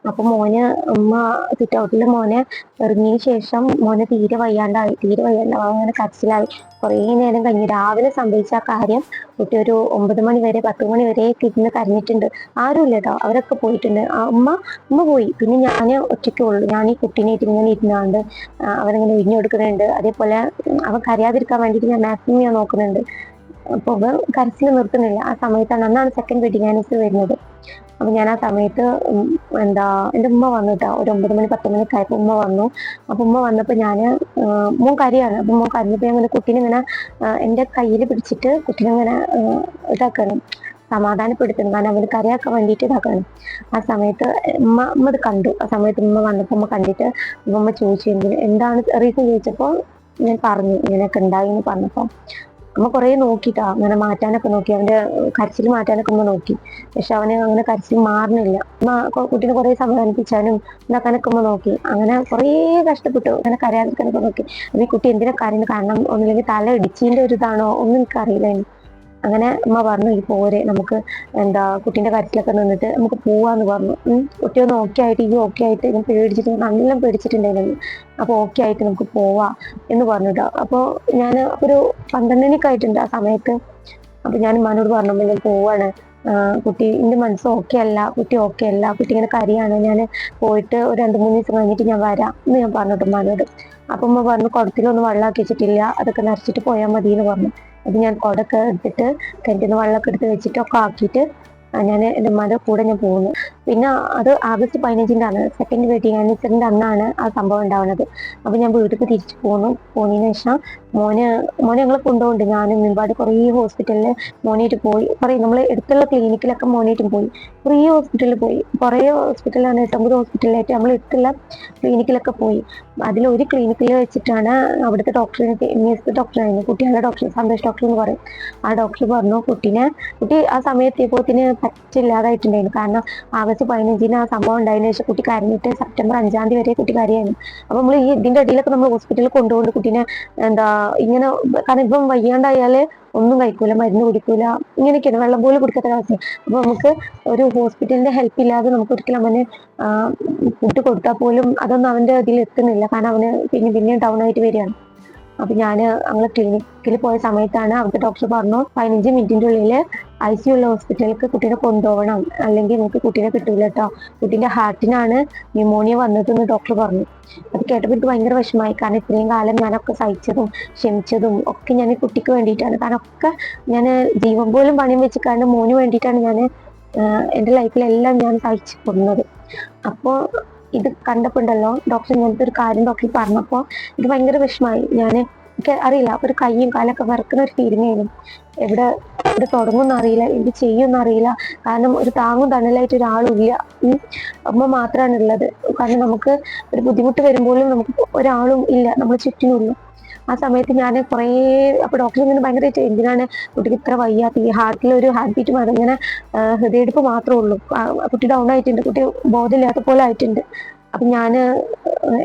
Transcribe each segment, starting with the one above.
അപ്പൊ മോന് ഉമ്മ സിറ്റ് ഔട്ടിൽ മോനെ ഇറങ്ങിയതിന് ശേഷം മോനെ തീരെ വയ്യാണ്ടായി അങ്ങനെ കരച്ചിലായി. കുറേ നേരം കഴിഞ്ഞ് രാവിലെ സംഭവിച്ച ആ കാര്യം കുട്ടി ഒരു 9 മണി വരെ 10 മണി വരെ ഇരുന്ന് കരഞ്ഞിട്ടുണ്ട്. ആരുമില്ല കേട്ടോ, അവരൊക്കെ പോയിട്ടുണ്ട്. ഉമ്മ പോയി. പിന്നെ ഞാൻ ഒറ്റയ്ക്കേ ഉള്ളൂ. ഞാൻ ഈ കുട്ടീനായിട്ട് ഇങ്ങനെ ഇരുന്നാണ്ട് അവനങ്ങനെ ഒഴിഞ്ഞു കൊടുക്കുന്നുണ്ട്. അതേപോലെ അവൻ കരയാതിരിക്കാൻ വേണ്ടിയിട്ട് ഞാൻ മാക്സിമം ഞാൻ നോക്കുന്നുണ്ട്. അപ്പോൾ അവൻ കരച്ചിൽ നിർത്തുന്നില്ല. ആ സമയത്താണ്, അന്നാണ് സെക്കൻഡ് വെഡിങ് ആനിവേഴ്സറി വരുന്നത്. അപ്പൊ ഞാൻ ആ സമയത്ത് എൻ്റെ ഉമ്മ വന്നു കേട്ടോ. ഒരു 9 മണി 10 മണിയൊക്കെ ആയപ്പോൾ ഉമ്മ വന്നു. അപ്പൊ ഉമ്മ വന്നപ്പോൾ മോൻ കരയാണ്. അപ്പൊ മോൻ കരഞ്ഞപ്പോൾ ഞാൻ ഇങ്ങനെ കുട്ടീനെ ഇങ്ങനെ എൻ്റെ കയ്യിൽ പിടിച്ചിട്ട് കുട്ടീനെ ഇങ്ങനെ ഇതാക്കണം, സമാധാനപ്പെടുത്തണം. കാരണം അവന് കരയാക്കാൻ വേണ്ടിയിട്ട് ഇതാക്കണം. ആ സമയത്ത് ഉമ്മ ഇത് കണ്ടു. ആ സമയത്ത് ഉമ്മ വന്നപ്പോൾ ഉമ്മ കണ്ടിട്ട് ഉമ്മ ചോദിച്ചു എന്താണ് റീസൺ ചോദിച്ചപ്പോൾ ഞാൻ പറഞ്ഞു ഇങ്ങനെയൊക്കെ ഉണ്ടായി എന്ന് പറഞ്ഞപ്പോൾ അമ്മ കുറേ നോക്കിട്ടാ, അങ്ങനെ മാറ്റാനൊക്കെ നോക്കി, അവന്റെ കരച്ചിൽ മാറ്റാനൊക്കെ ഉമ്മ നോക്കി. പക്ഷെ അവന് അങ്ങനെ കരച്ചിൽ മാറുന്നില്ല. കുട്ടീനെ കുറേ സമാധാനിപ്പിച്ചാനും ഉണ്ടാക്കാനൊക്കെ ഉമ്മ നോക്കി. അങ്ങനെ കുറേ കഷ്ടപ്പെട്ടു, അങ്ങനെ കരയാതിരിക്കാനൊക്കെ നോക്കി. അപ്പൊ ഈ കുട്ടി എന്തിനാ കരയുന്നത്, കാരണം ഒന്നില്ലെങ്കിൽ തല ഇടിച്ചിന്റെ ഒരു ഇതാണോ ഒന്നും എനിക്കറിയില്ല. അങ്ങനെ ഉമ്മ പറഞ്ഞു ഈ പോരെ, നമുക്ക് കുട്ടീന്റെ കരച്ചിലൊക്കെ നിന്നിട്ട് നമുക്ക് പോവാന്ന് പറഞ്ഞു. കുട്ടി ഒന്ന് ഓക്കെ ആയിട്ട് ഓക്കെ ആയിട്ട് ഞാൻ പേടിച്ചിട്ട് നല്ല പേടിച്ചിട്ടുണ്ടായിരുന്നു. അപ്പൊ ഓക്കെ ആയിട്ട് നമുക്ക് പോവാ എന്ന് പറഞ്ഞിട്ടോ. അപ്പൊ ഞാൻ ഒരു 12 മണിയൊക്കെ ആയിട്ടുണ്ട് ആ സമയത്ത്. അപ്പൊ ഞാൻ ഉമ്മാനോട് പറഞ്ഞു ഞാൻ പോവാണ്, കുട്ടീൻ്റെ മനസ്സ് ഓക്കെ അല്ല, കുട്ടി ഓക്കെ അല്ല, കുട്ടി ഇങ്ങനെ കരയാണ്, ഞാൻ പോയിട്ട് ഒരു 2-3 ദിവസം കഴിഞ്ഞിട്ട് ഞാൻ വരാം എന്ന് ഞാൻ പറഞ്ഞിട്ട് ഉമ്മാനോട്. അപ്പൊ ഉമ്മ പറഞ്ഞു കുടത്തിലൊന്നും വെള്ളമാക്കി വെച്ചിട്ടില്ല, അതൊക്കെ നിറച്ചിട്ട് പോയാൽ മതി എന്ന് പറഞ്ഞു. അത് ഞാൻ കുടമൊക്കെ എടുത്തിട്ട് കിണറ്റിൽ നിന്ന് വെള്ളമൊക്കെ എടുത്ത് വെച്ചിട്ടൊക്കെ ആക്കിയിട്ട് ഞാൻ എൻ്റെ ഉമ്മാൻ്റെ കൂടെ ഞാൻ പോകുന്നു. പിന്നെ അത് ആഗസ്റ്റ് 15 സെക്കൻഡ് വെഡിങ് ആനിവേഴ്സറിൻ്റെ അന്നാണ് ആ സംഭവം ഉണ്ടാവുന്നത്. അപ്പൊ ഞാൻ വീട്ടിലേക്ക് തിരിച്ചു പോന്നതിന് ശേഷം മോനെ ഞങ്ങൾ കൊണ്ടുപോകുന്നുണ്ട്. ഞാനും ഒരുപാട് കുറേ ഹോസ്പിറ്റലിൽ മോനായിട്ട് പോയി, കുറേ നമ്മൾ എടുത്തുള്ള ക്ലിനിക്കിലൊക്കെ മോനായിട്ടും പോയി, കുറേ ഹോസ്പിറ്റലിൽ പോയി, കുറേ ഹോസ്പിറ്റലാണ് 8-9 ഹോസ്പിറ്റലിലായിട്ട് നമ്മൾ എടുത്തുള്ള ക്ലിനിക്കിലൊക്കെ പോയി. അതിലൊരു ക്ലിനിക്കിൽ വെച്ചിട്ടാണ് അവിടുത്തെ ഡോക്ടറായിരുന്നു, കുട്ടികളുടെ ഡോക്ടർ, സന്തോഷ് ഡോക്ടർ എന്ന് പറയും. ആ ഡോക്ടർ പറഞ്ഞു കുട്ടി ആ സമയത്തേപ്പോത്തിന് പറ്റില്ലാതായിട്ടുണ്ടായിരുന്നു. കാരണം ആഗസ്റ്റ് 15 ആ സംഭവം ഉണ്ടായതിനു ശേഷം കുട്ടി കരഞ്ഞിട്ട് സെപ്റ്റംബർ 5 വരെ കുട്ടി കരയായിരുന്നു. അപ്പൊ നമ്മൾ ഇതിന്റെ ഇടയിലൊക്കെ നമ്മൾ ഹോസ്പിറ്റലിൽ കൊണ്ടുപോകുന്നുണ്ട് കുട്ടീനെ. ഇങ്ങനെ, കാരണം ഇപ്പം വയ്യാണ്ടായാല് ഒന്നും കഴിക്കൂല, മരുന്ന് കുടിക്കൂല, ഇങ്ങനെയൊക്കെയാണ്, വെള്ളം പോലും കുടിക്കാത്ത അവസ്ഥ. അപ്പൊ നമുക്ക് ഒരു ഹോസ്പിറ്റലിന്റെ ഹെൽപ്പ് ഇല്ലാതെ നമുക്ക് ഒരിക്കലും അവന് ഫുഡ് കൊടുത്താൽ പോലും അതൊന്നും അവന്റെ ഇതിൽ എത്തുന്നില്ല. കാരണം അവന് പിന്നെ ഡൗൺ ആയിട്ട് വരികയാണ്. അപ്പൊ ഞങ്ങൾ ക്ലിനിക്കിൽ പോയ സമയത്താണ് അവിടുത്തെ ഡോക്ടർ പറഞ്ഞു 15 മിനിറ്റിന്റെ ഉള്ളിൽ ICU ഉള്ള ഹോസ്പിറ്റലിലേക്ക് കുട്ടീനെ കൊണ്ടുപോകണം, അല്ലെങ്കിൽ നിങ്ങൾക്ക് കുട്ടീനെ കിട്ടൂല കേട്ടോ, കുട്ടീന്റെ ഹാർട്ടിനാണ് ന്യൂമോണിയ വന്നതെന്ന് ഡോക്ടർ പറഞ്ഞു. അത് കേട്ടപ്പോൾ എനിക്ക് ഭയങ്കര വിഷമമായി. കാരണം ഇത്രയും കാലം ഞാനൊക്കെ സഹിച്ചതും ക്ഷമിച്ചതും ഒക്കെ ഞാൻ ഈ കുട്ടിക്ക് വേണ്ടിയിട്ടാണ്. കാരണം ഒക്കെ ഞാൻ ജീവൻ പോലും പണയം വെച്ചിട്ടാണ് മോന് വേണ്ടിയിട്ടാണ് ഞാൻ എൻ്റെ ലൈഫിലെല്ലാം ഞാൻ സഹിച്ചു പോകുന്നത്. അപ്പോൾ ഇത് കണ്ടപ്പോണ്ടല്ലോ ഡോക്ടർ ഇങ്ങനത്തെ ഒരു കാര്യം ഡോക്ടർ പറഞ്ഞപ്പോൾ എനിക്ക് ഭയങ്കര വിഷമമായി. എനിക്ക് അറിയില്ല, ഒരു കയ്യും കാലൊക്കെ വിറക്കുന്ന ഒരു ഫീലിംഗ് ആയിരുന്നു. എവിടെ തുടങ്ങുമെന്ന് അറിയില്ല, എന്ത് ചെയ്യുമെന്ന് അറിയില്ല. കാരണം ഒരു താങ്ങും തണലായിട്ട് ഒരാളും ഇല്ല, അമ്മ മാത്രമാണ് ഉള്ളത്. കാരണം നമുക്ക് ഒരു ബുദ്ധിമുട്ട് വരുമ്പോഴും നമുക്ക് ഒരാളും ഇല്ല, നമ്മൾ ചുറ്റിനുള്ളൂ. ആ സമയത്ത് ഞാൻ അപ്പൊ ഡോക്ടർ ഇങ്ങനെ ഭയങ്കരമായിട്ട് എന്തിനാണ് കുട്ടിക്ക് ഇത്ര വയ്യാത്ത, ഈ ഹാർട്ടിൽ ഒരു ഹാർട്ട് ബീറ്റ് മാറി, ഇങ്ങനെ ഹൃദയടിപ്പ് മാത്രമേ ഉള്ളൂ, കുട്ടി ഡൗൺ ആയിട്ടുണ്ട്, കുട്ടി ബോധമില്ലാത്ത പോലെ ആയിട്ടുണ്ട്. അപ്പൊ ഞാൻ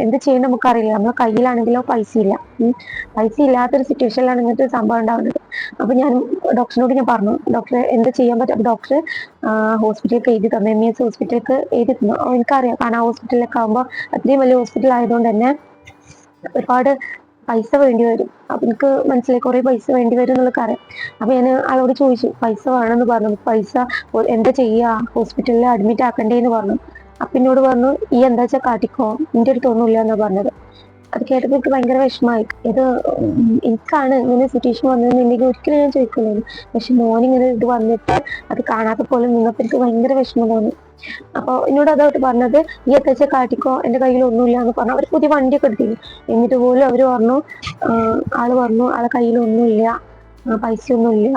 എന്ത് ചെയ്യണം നമുക്കറിയില്ല. നമ്മളെ കയ്യിലാണെങ്കിലോ പൈസ ഇല്ലാത്തൊരു സിറ്റുവേഷനിലാണ് ഇങ്ങനത്തെ സംഭവം ഉണ്ടാവുന്നത്. അപ്പൊ ഞാൻ ഡോക്ടറിനോട് ഞാൻ പറഞ്ഞു ഡോക്ടറെ എന്ത് ചെയ്യാൻ പറ്റും. അപ്പൊ ഡോക്ടർ ഹോസ്പിറ്റലിലേക്ക് എഴുതി തന്നു, MES ഹോസ്പിറ്റലിലേക്ക് എഴുതി തന്നു. എനിക്കറിയാം, കാരണം ആ ഹോസ്പിറ്റലിലൊക്കെ ആകുമ്പോൾ അത്രയും വലിയ ഹോസ്പിറ്റൽ ആയതുകൊണ്ട് തന്നെ ഒരുപാട് പൈസ വേണ്ടി വരും. അപ്പൊ എനിക്ക് മനസ്സിലായി കുറേ പൈസ വേണ്ടി വരും എന്നുള്ളത് അറിയാം. അപ്പൊ ഞാൻ ആളോട് ചോദിച്ചു പൈസ വേണമെന്ന് പറഞ്ഞു. പൈസ എന്താ ചെയ്യാ, ഹോസ്പിറ്റലിൽ അഡ്മിറ്റ് ആക്കണ്ടേന്ന് പറഞ്ഞു. അപ്പൊ എന്നോട് പറഞ്ഞു ഈ എന്താ വെച്ചാൽ കാട്ടിക്കോ, നിന്റെ അടുത്ത് ഒന്നുമില്ല എന്നാ പറഞ്ഞത്. അത് കേട്ടപ്പോൾ എനിക്ക് ഭയങ്കര വിഷമമായി. എനിക്കാണ് ഇങ്ങനെ സിറ്റുവേഷൻ വന്നതെന്നുണ്ടെങ്കിൽ ഒരിക്കലും ഞാൻ ചോദിക്കില്ലായിരുന്നു. പക്ഷെ മോനിങ്ങനെ ഇത് വന്നിട്ട് അത് കാണാത്ത പോലെ നിന്നപ്പോൾ എനിക്ക് ഭയങ്കര വിഷമം തോന്നി. അപ്പൊ എന്നോട് അതോട്ട് പറഞ്ഞത് ഈ എത്തച്ച കാട്ടിക്കോ, എന്റെ കയ്യിൽ ഒന്നുമില്ല എന്ന് പറഞ്ഞു. അവർ പുതിയ വണ്ടിയൊക്കെ എടുത്തിരുന്നു. എന്നിട്ട് പോലും അവര് പറഞ്ഞു, ആള് പറഞ്ഞു ആളെ കയ്യിൽ ഒന്നുമില്ല, പൈസ ഒന്നുമില്ല,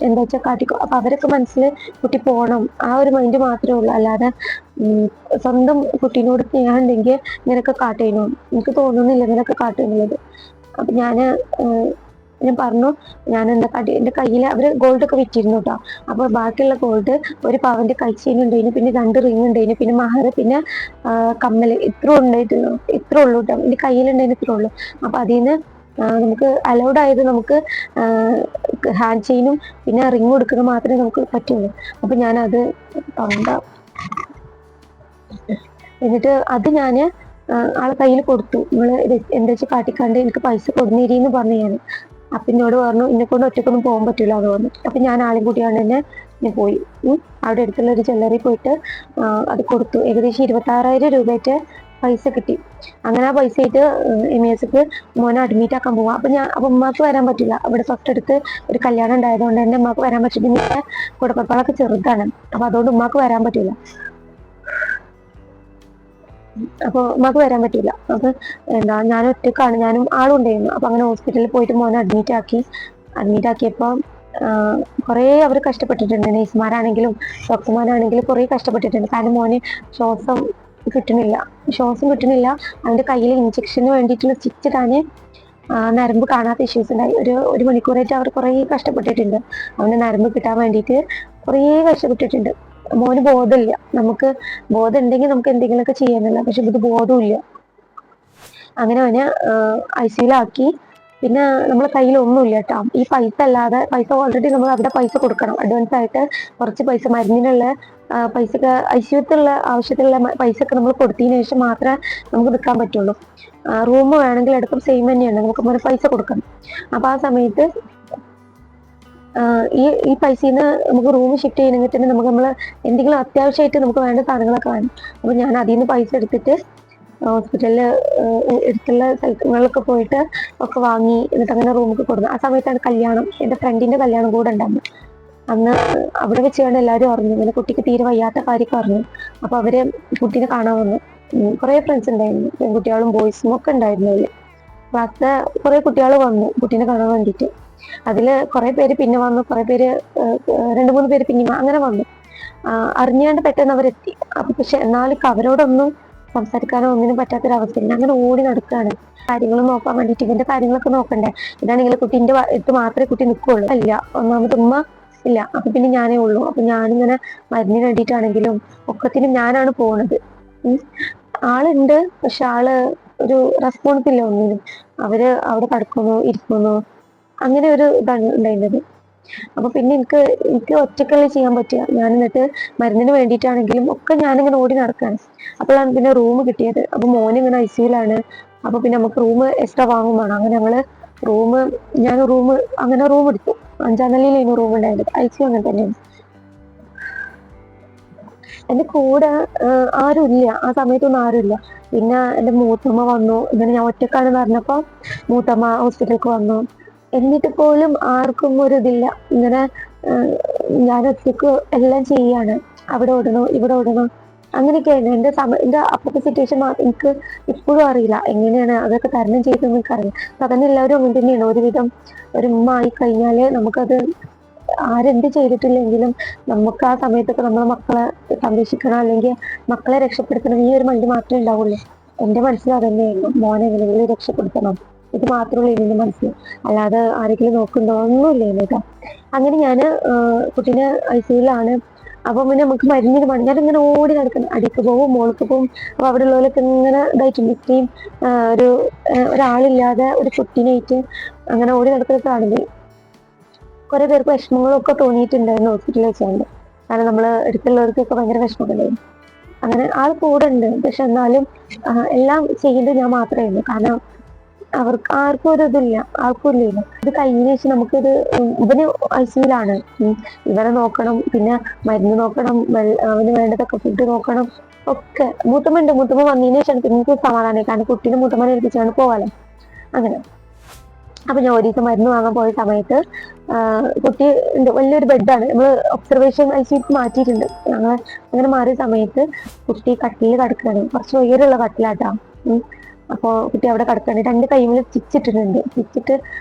എന്താ വെച്ചാൽ കാട്ടിക്കോ. അപ്പൊ അവരൊക്കെ മനസ്സിൽ കുട്ടി പോണം, ആ ഒരു മൈൻഡ് മാത്രമേ ഉള്ളൂ. അല്ലാതെ സ്വന്തം കുട്ടീനോട് സ്നേഹം ഉണ്ടെങ്കിൽ ഇങ്ങനെയൊക്കെ കാട്ടേനോ, എനിക്ക് തോന്നുന്നില്ല ഇങ്ങനെയൊക്കെ കാട്ടുന്നുള്ളത്. അപ്പൊ ഞാൻ പറഞ്ഞു ഞാൻ എൻ്റെ കയ്യിൽ അവർ ഗോൾഡ് ഒക്കെ വിറ്റിരുന്നു കേട്ടോ. അപ്പൊ ബാക്കിയുള്ള ഗോൾഡ് ഒരു പവന്റെ കൈച്ചെയിൻ ഉണ്ടായിരുന്നു, പിന്നെ 2 റിങ് ഉണ്ടായിരുന്നു, പിന്നെ മഹർ, പിന്നെ കമ്മല്, ഇത്ര ഉണ്ടായിട്ടുള്ളൂ, ഇത്ര ഉള്ളൂ കേട്ടോ. എൻ്റെ കയ്യിലുണ്ടായിരുന്നു ഇത്രേ ഉള്ളൂ. അപ്പൊ അതിന് നമുക്ക് അലൗഡ് ആയത് നമുക്ക് ഹാൻഡ് ചെയിനും പിന്നെ റിങ് കൊടുക്കുന്നത് മാത്രമേ നമുക്ക് പറ്റുള്ളൂ. അപ്പൊ ഞാനത് എന്നിട്ട് അത് ഞാൻ ആളെ കയ്യിൽ കൊടുത്തു. നിങ്ങൾ എന്താ വെച്ചാൽ കാട്ടിക്കാണ്ട് എനിക്ക് പൈസ കൊടുന്നേരിന്ന് പറഞ്ഞു ഞാൻ. അപ്പം എന്നോട് പറഞ്ഞു എന്നെ കൊണ്ട് ഒറ്റക്കൊന്നും പോകാൻ പറ്റില്ല എന്ന് പറഞ്ഞു. അപ്പം ഞാൻ ആളെയും കൂട്ടിയാണ് തന്നെ ഞാൻ പോയി. അവിടെ അടുത്തുള്ള ഒരു ജ്വല്ലറി പോയിട്ട് അത് കൊടുത്തു. ഏകദേശം 26,000 രൂപയുടെ പൈസ കിട്ടി. അങ്ങനെ ആ പൈസ ആയിട്ട് MESക്ക് മോനെ അഡ്മിറ്റ് ആക്കാൻ പോവാം. അപ്പം ഉമ്മാക്ക് വരാൻ പറ്റില്ല. അവിടെ തൊട്ടടുത്ത് ഒരു കല്യാണം ഉണ്ടായതുകൊണ്ട് തന്നെ ഉമ്മാക്ക് വരാൻ പറ്റില്ല. പിന്നെ കുടപ്പറപ്പാളൊക്കെ ചെറുതാണ്. അപ്പം അതുകൊണ്ട് ഉമ്മാക്ക് വരാൻ പറ്റില്ല. അപ്പോൾ ഉമ്മാക്ക് വരാൻ പറ്റില്ല. അപ്പൊ എന്താ ഞാൻ ഒറ്റക്കാണ്, ഞാനും ആളും ഉണ്ടായിരുന്നു. അപ്പൊ അങ്ങനെ ഹോസ്പിറ്റലിൽ പോയിട്ട് മോനെ അഡ്മിറ്റ് ആക്കിയപ്പോൾ കുറേ അവർ കഷ്ടപ്പെട്ടിട്ടുണ്ട്. നേഴ്സുമാരാണെങ്കിലും ഡോക്ടർമാരാണെങ്കിലും കുറേ കഷ്ടപ്പെട്ടിട്ടുണ്ട്. കാരണം മോന് ശ്വാസം കിട്ടുന്നില്ല. അവന്റെ കയ്യിൽ ഇഞ്ചക്ഷന് വേണ്ടിയിട്ടുള്ള സ്റ്റിച്ച് ഇടാന് നരമ്പ് കാണാത്ത ഇഷ്യൂസ് ഉണ്ടായി. ഒരു മണിക്കൂറായിട്ട് അവർ കുറേ കഷ്ടപ്പെട്ടിട്ടുണ്ട്. അവന്റെ നരമ്പ് കിട്ടാൻ വേണ്ടിയിട്ട് കുറേ കഷ്ടപ്പെട്ടിട്ടുണ്ട്. മോന് ബോധമില്ല. നമുക്ക് ബോധം ഉണ്ടെങ്കിൽ നമുക്ക് എന്തെങ്കിലുമൊക്കെ ചെയ്യാനല്ല, പക്ഷെ ഇത് ബോധമില്ല. അങ്ങനെ അവനെ ICUലാക്കി. പിന്നെ നമ്മളെ കയ്യിൽ ഒന്നുമില്ല കേട്ടോ. ഈ പൈസ അല്ലാതെ, പൈസ ഓൾറെഡി നമ്മൾ അവിടെ പൈസ കൊടുക്കണം, അഡ്വാൻസ് ആയിട്ട് കുറച്ച് പൈസ, മരുന്നിനുള്ള പൈസക്ക്, ICUത്തുള്ള ആവശ്യത്തിലുള്ള പൈസ ഒക്കെ നമ്മൾ കൊടുത്തതിന് ശേഷം മാത്രമേ നമുക്ക് നിൽക്കാൻ പറ്റുള്ളൂ. റൂം വേണമെങ്കിൽ എടുക്കും, സെയിം തന്നെയാണ്, നമുക്ക് പൈസ കൊടുക്കണം. അപ്പൊ ആ സമയത്ത് ഈ പൈസയിൽ നിന്ന് നമുക്ക് റൂം ഷിഫ്റ്റ് ചെയ്യണമെങ്കിൽ തന്നെ നമ്മൾ എന്തെങ്കിലും അത്യാവശ്യമായിട്ട് നമുക്ക് വേണ്ട സാധനങ്ങളൊക്കെ വേണം. അപ്പൊ ഞാൻ അതിൽ നിന്ന് പൈസ എടുത്തിട്ട് ഹോസ്പിറ്റലിൽ അടുത്തുള്ള സ്ഥലങ്ങളിലൊക്കെ പോയിട്ട് ഒക്കെ വാങ്ങി, എന്നിട്ട് അങ്ങനെ റൂമൊക്കെ കൊടുത്തു. ആ സമയത്താണ് കല്യാണം, എൻ്റെ ഫ്രണ്ടിന്റെ കല്യാണം കൂടെ ഉണ്ടായിരുന്നു. അന്ന് അവിടെ വെച്ചാണ് എല്ലാവരും അറിഞ്ഞു, ഇങ്ങനെ കുട്ടിക്ക് തീരെ വയ്യാത്ത കാര്യമൊക്കെ അറിഞ്ഞു. അപ്പൊ അവര് കുട്ടീനെ കാണാൻ വന്നു. കുറേ ഫ്രണ്ട്സ് ഉണ്ടായിരുന്നു, പെൺകുട്ടികളും ബോയ്സും ഒക്കെ ഉണ്ടായിരുന്നു. അതില് ക്ലാസ്സിലെ കുറേ കുട്ടികൾ വന്നു കുട്ടീനെ കാണാൻ വേണ്ടിയിട്ട്. അതില് കുറെ പേര് പിന്നെ വന്നു, കുറെ പേര് 2-3 പേര് പിന്നെ അങ്ങനെ വന്നു. അറിഞ്ഞാണ്ട് പെട്ടെന്ന് അവരെത്തി. അപ്പൊ പക്ഷെ എന്നാലും അവരോടൊന്നും സംസാരിക്കാനോ ഒന്നിനും പറ്റാത്തൊരവസ്ഥയില്ല. അങ്ങനെ ഓടി നടക്കുകയാണ്, കാര്യങ്ങൾ നോക്കാൻ വേണ്ടിയിട്ട്. ഇവന്റെ കാര്യങ്ങളൊക്കെ നോക്കണ്ടേ. ഇതാണെങ്കിൽ കുട്ടീൻ്റെ അടുത്ത് മാത്രമേ കുട്ടി നിൽക്കുള്ളൂ. ഇല്ല, ഒന്നാമത് ഉമ്മ ഇല്ല. അപ്പൊ പിന്നെ ഞാനേ ഉള്ളൂ. അപ്പൊ ഞാനിങ്ങനെ മരുന്നിന് വേണ്ടിയിട്ടാണെങ്കിലും ഒക്കത്തിനും ഞാനാണ് പോണത്. ആളുണ്ട്, പക്ഷെ ആള് ഒരു റെസ്പോൺസ് ഇല്ല ഒന്നിനും. അവര് അവിടെ കിടക്കുന്നു, ഇരിക്കുന്നു, അങ്ങനെ ഒരു ഇതാണ് ഉണ്ടായിരുന്നത്. അപ്പൊ പിന്നെ എനിക്ക് ഒറ്റക്കല്ലേ ചെയ്യാൻ പറ്റുക. ഞാൻ എന്നിട്ട് മരുന്നിന് വേണ്ടിയിട്ടാണെങ്കിലും ഒക്കെ ഞാനിങ്ങനെ ഓടി നടക്കാണ്. അപ്പോഴാണ് പിന്നെ റൂം കിട്ടിയത്. അപ്പൊ മോനിങ്ങനെ ICUലാണ്. അപ്പൊ പിന്നെ നമുക്ക് റൂം എക്സ്ട്രാ വാങ്ങും വേണം. അങ്ങനെ ഞാൻ റൂം എടുത്തു. 5-ാം നിലയിലായിരുന്നു റൂം ഉണ്ടായത്. ICU അങ്ങനെ തന്നെയാണ്. എന്റെ കൂടെ ആരുമില്ല, ആ സമയത്തൊന്നും ആരുമില്ല. പിന്നെ എൻ്റെ മൂത്തമ്മ വന്നു. ഇങ്ങനെ ഞാൻ ഒറ്റക്കാണെന്ന് പറഞ്ഞപ്പോ മൂത്തമ്മ ഹോസ്പിറ്റലിലേക്ക് വന്നു. എന്നിട്ട് പോലും ആർക്കും ഒരു ഇതില്ല. ഇങ്ങനെ ഞാൻ ഒറ്റക്ക് എല്ലാം ചെയ്യാണ്. അവിടെ ഓടണം, ഇവിടെ ഓടണം, അങ്ങനെയൊക്കെയായിരുന്നു എൻ്റെ അപ്പോഴത്തെ സിറ്റുവേഷൻ. എനിക്ക് ഇപ്പോഴും അറിയില്ല എങ്ങനെയാണ് അതൊക്കെ തരണം ചെയ്തതെന്ന് എനിക്കറിയില്ല. സാധാരണ എല്ലാവരും അങ്ങനെ തന്നെയാണ്. ഒരുവിധം ഒരു ഉമ്മ ആയി കഴിഞ്ഞാല് നമുക്കത് ആരെന്ത് ചെയ്തിട്ടില്ലെങ്കിലും നമുക്ക് ആ സമയത്തൊക്കെ നമ്മളെ മക്കളെ സംരക്ഷിക്കണം, അല്ലെങ്കിൽ മക്കളെ രക്ഷപ്പെടുത്തണം, ഈ ഒരു മൈൻഡ് മാത്രമേ ഉണ്ടാവുള്ളൂ. എൻ്റെ മനസ്സിൽ അതന്നെയായിരുന്നു, മോനെ എങ്ങനെയെങ്കിലും രക്ഷപ്പെടുത്തണം, ഇത് മാത്രമേ ഇതിന്റെ മനസ്സിൽ. അല്ലാതെ ആരെങ്കിലും നോക്കുന്നുണ്ടോ ഒന്നുമില്ല കേട്ടോ. അങ്ങനെ ഞാന് കുട്ടീനെ ICUലാണ്. അപ്പൊ പിന്നെ നമുക്ക് മരുന്നിന് വേണം. ഞാനിങ്ങനെ ഓടി നടക്കണം, അടിക്ക് പോവും, മോൾക്ക് പോവും. അപ്പൊ അവിടെ ഉള്ളവരൊക്കെ ഇങ്ങനെ ഇതായിട്ടുണ്ട്. ഇത്രയും ഒരാളില്ലാതെ ഒരു കുട്ടീനായിട്ട് അങ്ങനെ ഓടി നടക്കുന്നതാണെങ്കിൽ കുറെ പേർക്ക് വിഷമങ്ങളൊക്കെ തോന്നിയിട്ടുണ്ടായിരുന്നു ഹോസ്പിറ്റലിൽ വെച്ചുകൊണ്ട്. കാരണം നമ്മള് അടുത്തുള്ളവർക്കൊക്കെ ഭയങ്കര വിഷമങ്ങളുണ്ടായിരുന്നു. അങ്ങനെ ആൾ കൂടെ ഉണ്ട്, പക്ഷെ എന്നാലും എല്ലാം ചെയ്യുന്നത് ഞാൻ മാത്രമായിരുന്നു. കാരണം അവർക്ക് ആർക്കും ഒരു ഇതില്ല, ആർക്കും ഇല്ല. ഇത് കഴിഞ്ഞ ശേഷം നമുക്കിത് ഇവന് ICUലാണ്. ഇവനെ നോക്കണം, പിന്നെ മരുന്ന് നോക്കണം, അവന് വേണ്ടതൊക്കെ ഫുഡ് നോക്കണം, ഒക്കെ. മൂത്തമ്മ വന്നതിന് ശേഷം എനിക്ക് സമാധാനമായി. കാരണം കുട്ടീനെ മൂത്തമ്മനെ ഏൽപ്പിച്ചാണ് പോവാലോ. അങ്ങനെ അപ്പൊ ഞാൻ ഒരു ദിവസം മരുന്ന് വാങ്ങാൻ പോയ സമയത്ത് കുട്ടി വലിയൊരു ബെഡാണ്, നമ്മള് ഒബ്സർവേഷൻ ICUക്ക് മാറ്റിയിട്ടുണ്ട്. ഞങ്ങൾ അങ്ങനെ മാറിയ സമയത്ത് കുട്ടി കട്ടിലിൽ കിടക്കുകയാണ്. കുറച്ച് ഉയരമുള്ള കട്ടിലാട്ടാ. അപ്പൊ കുട്ടി അവിടെ കിടക്കാണ്. 2 കൈമിലും സ്റ്റിച്ച് ഇട്ടിട്ടുണ്ട്.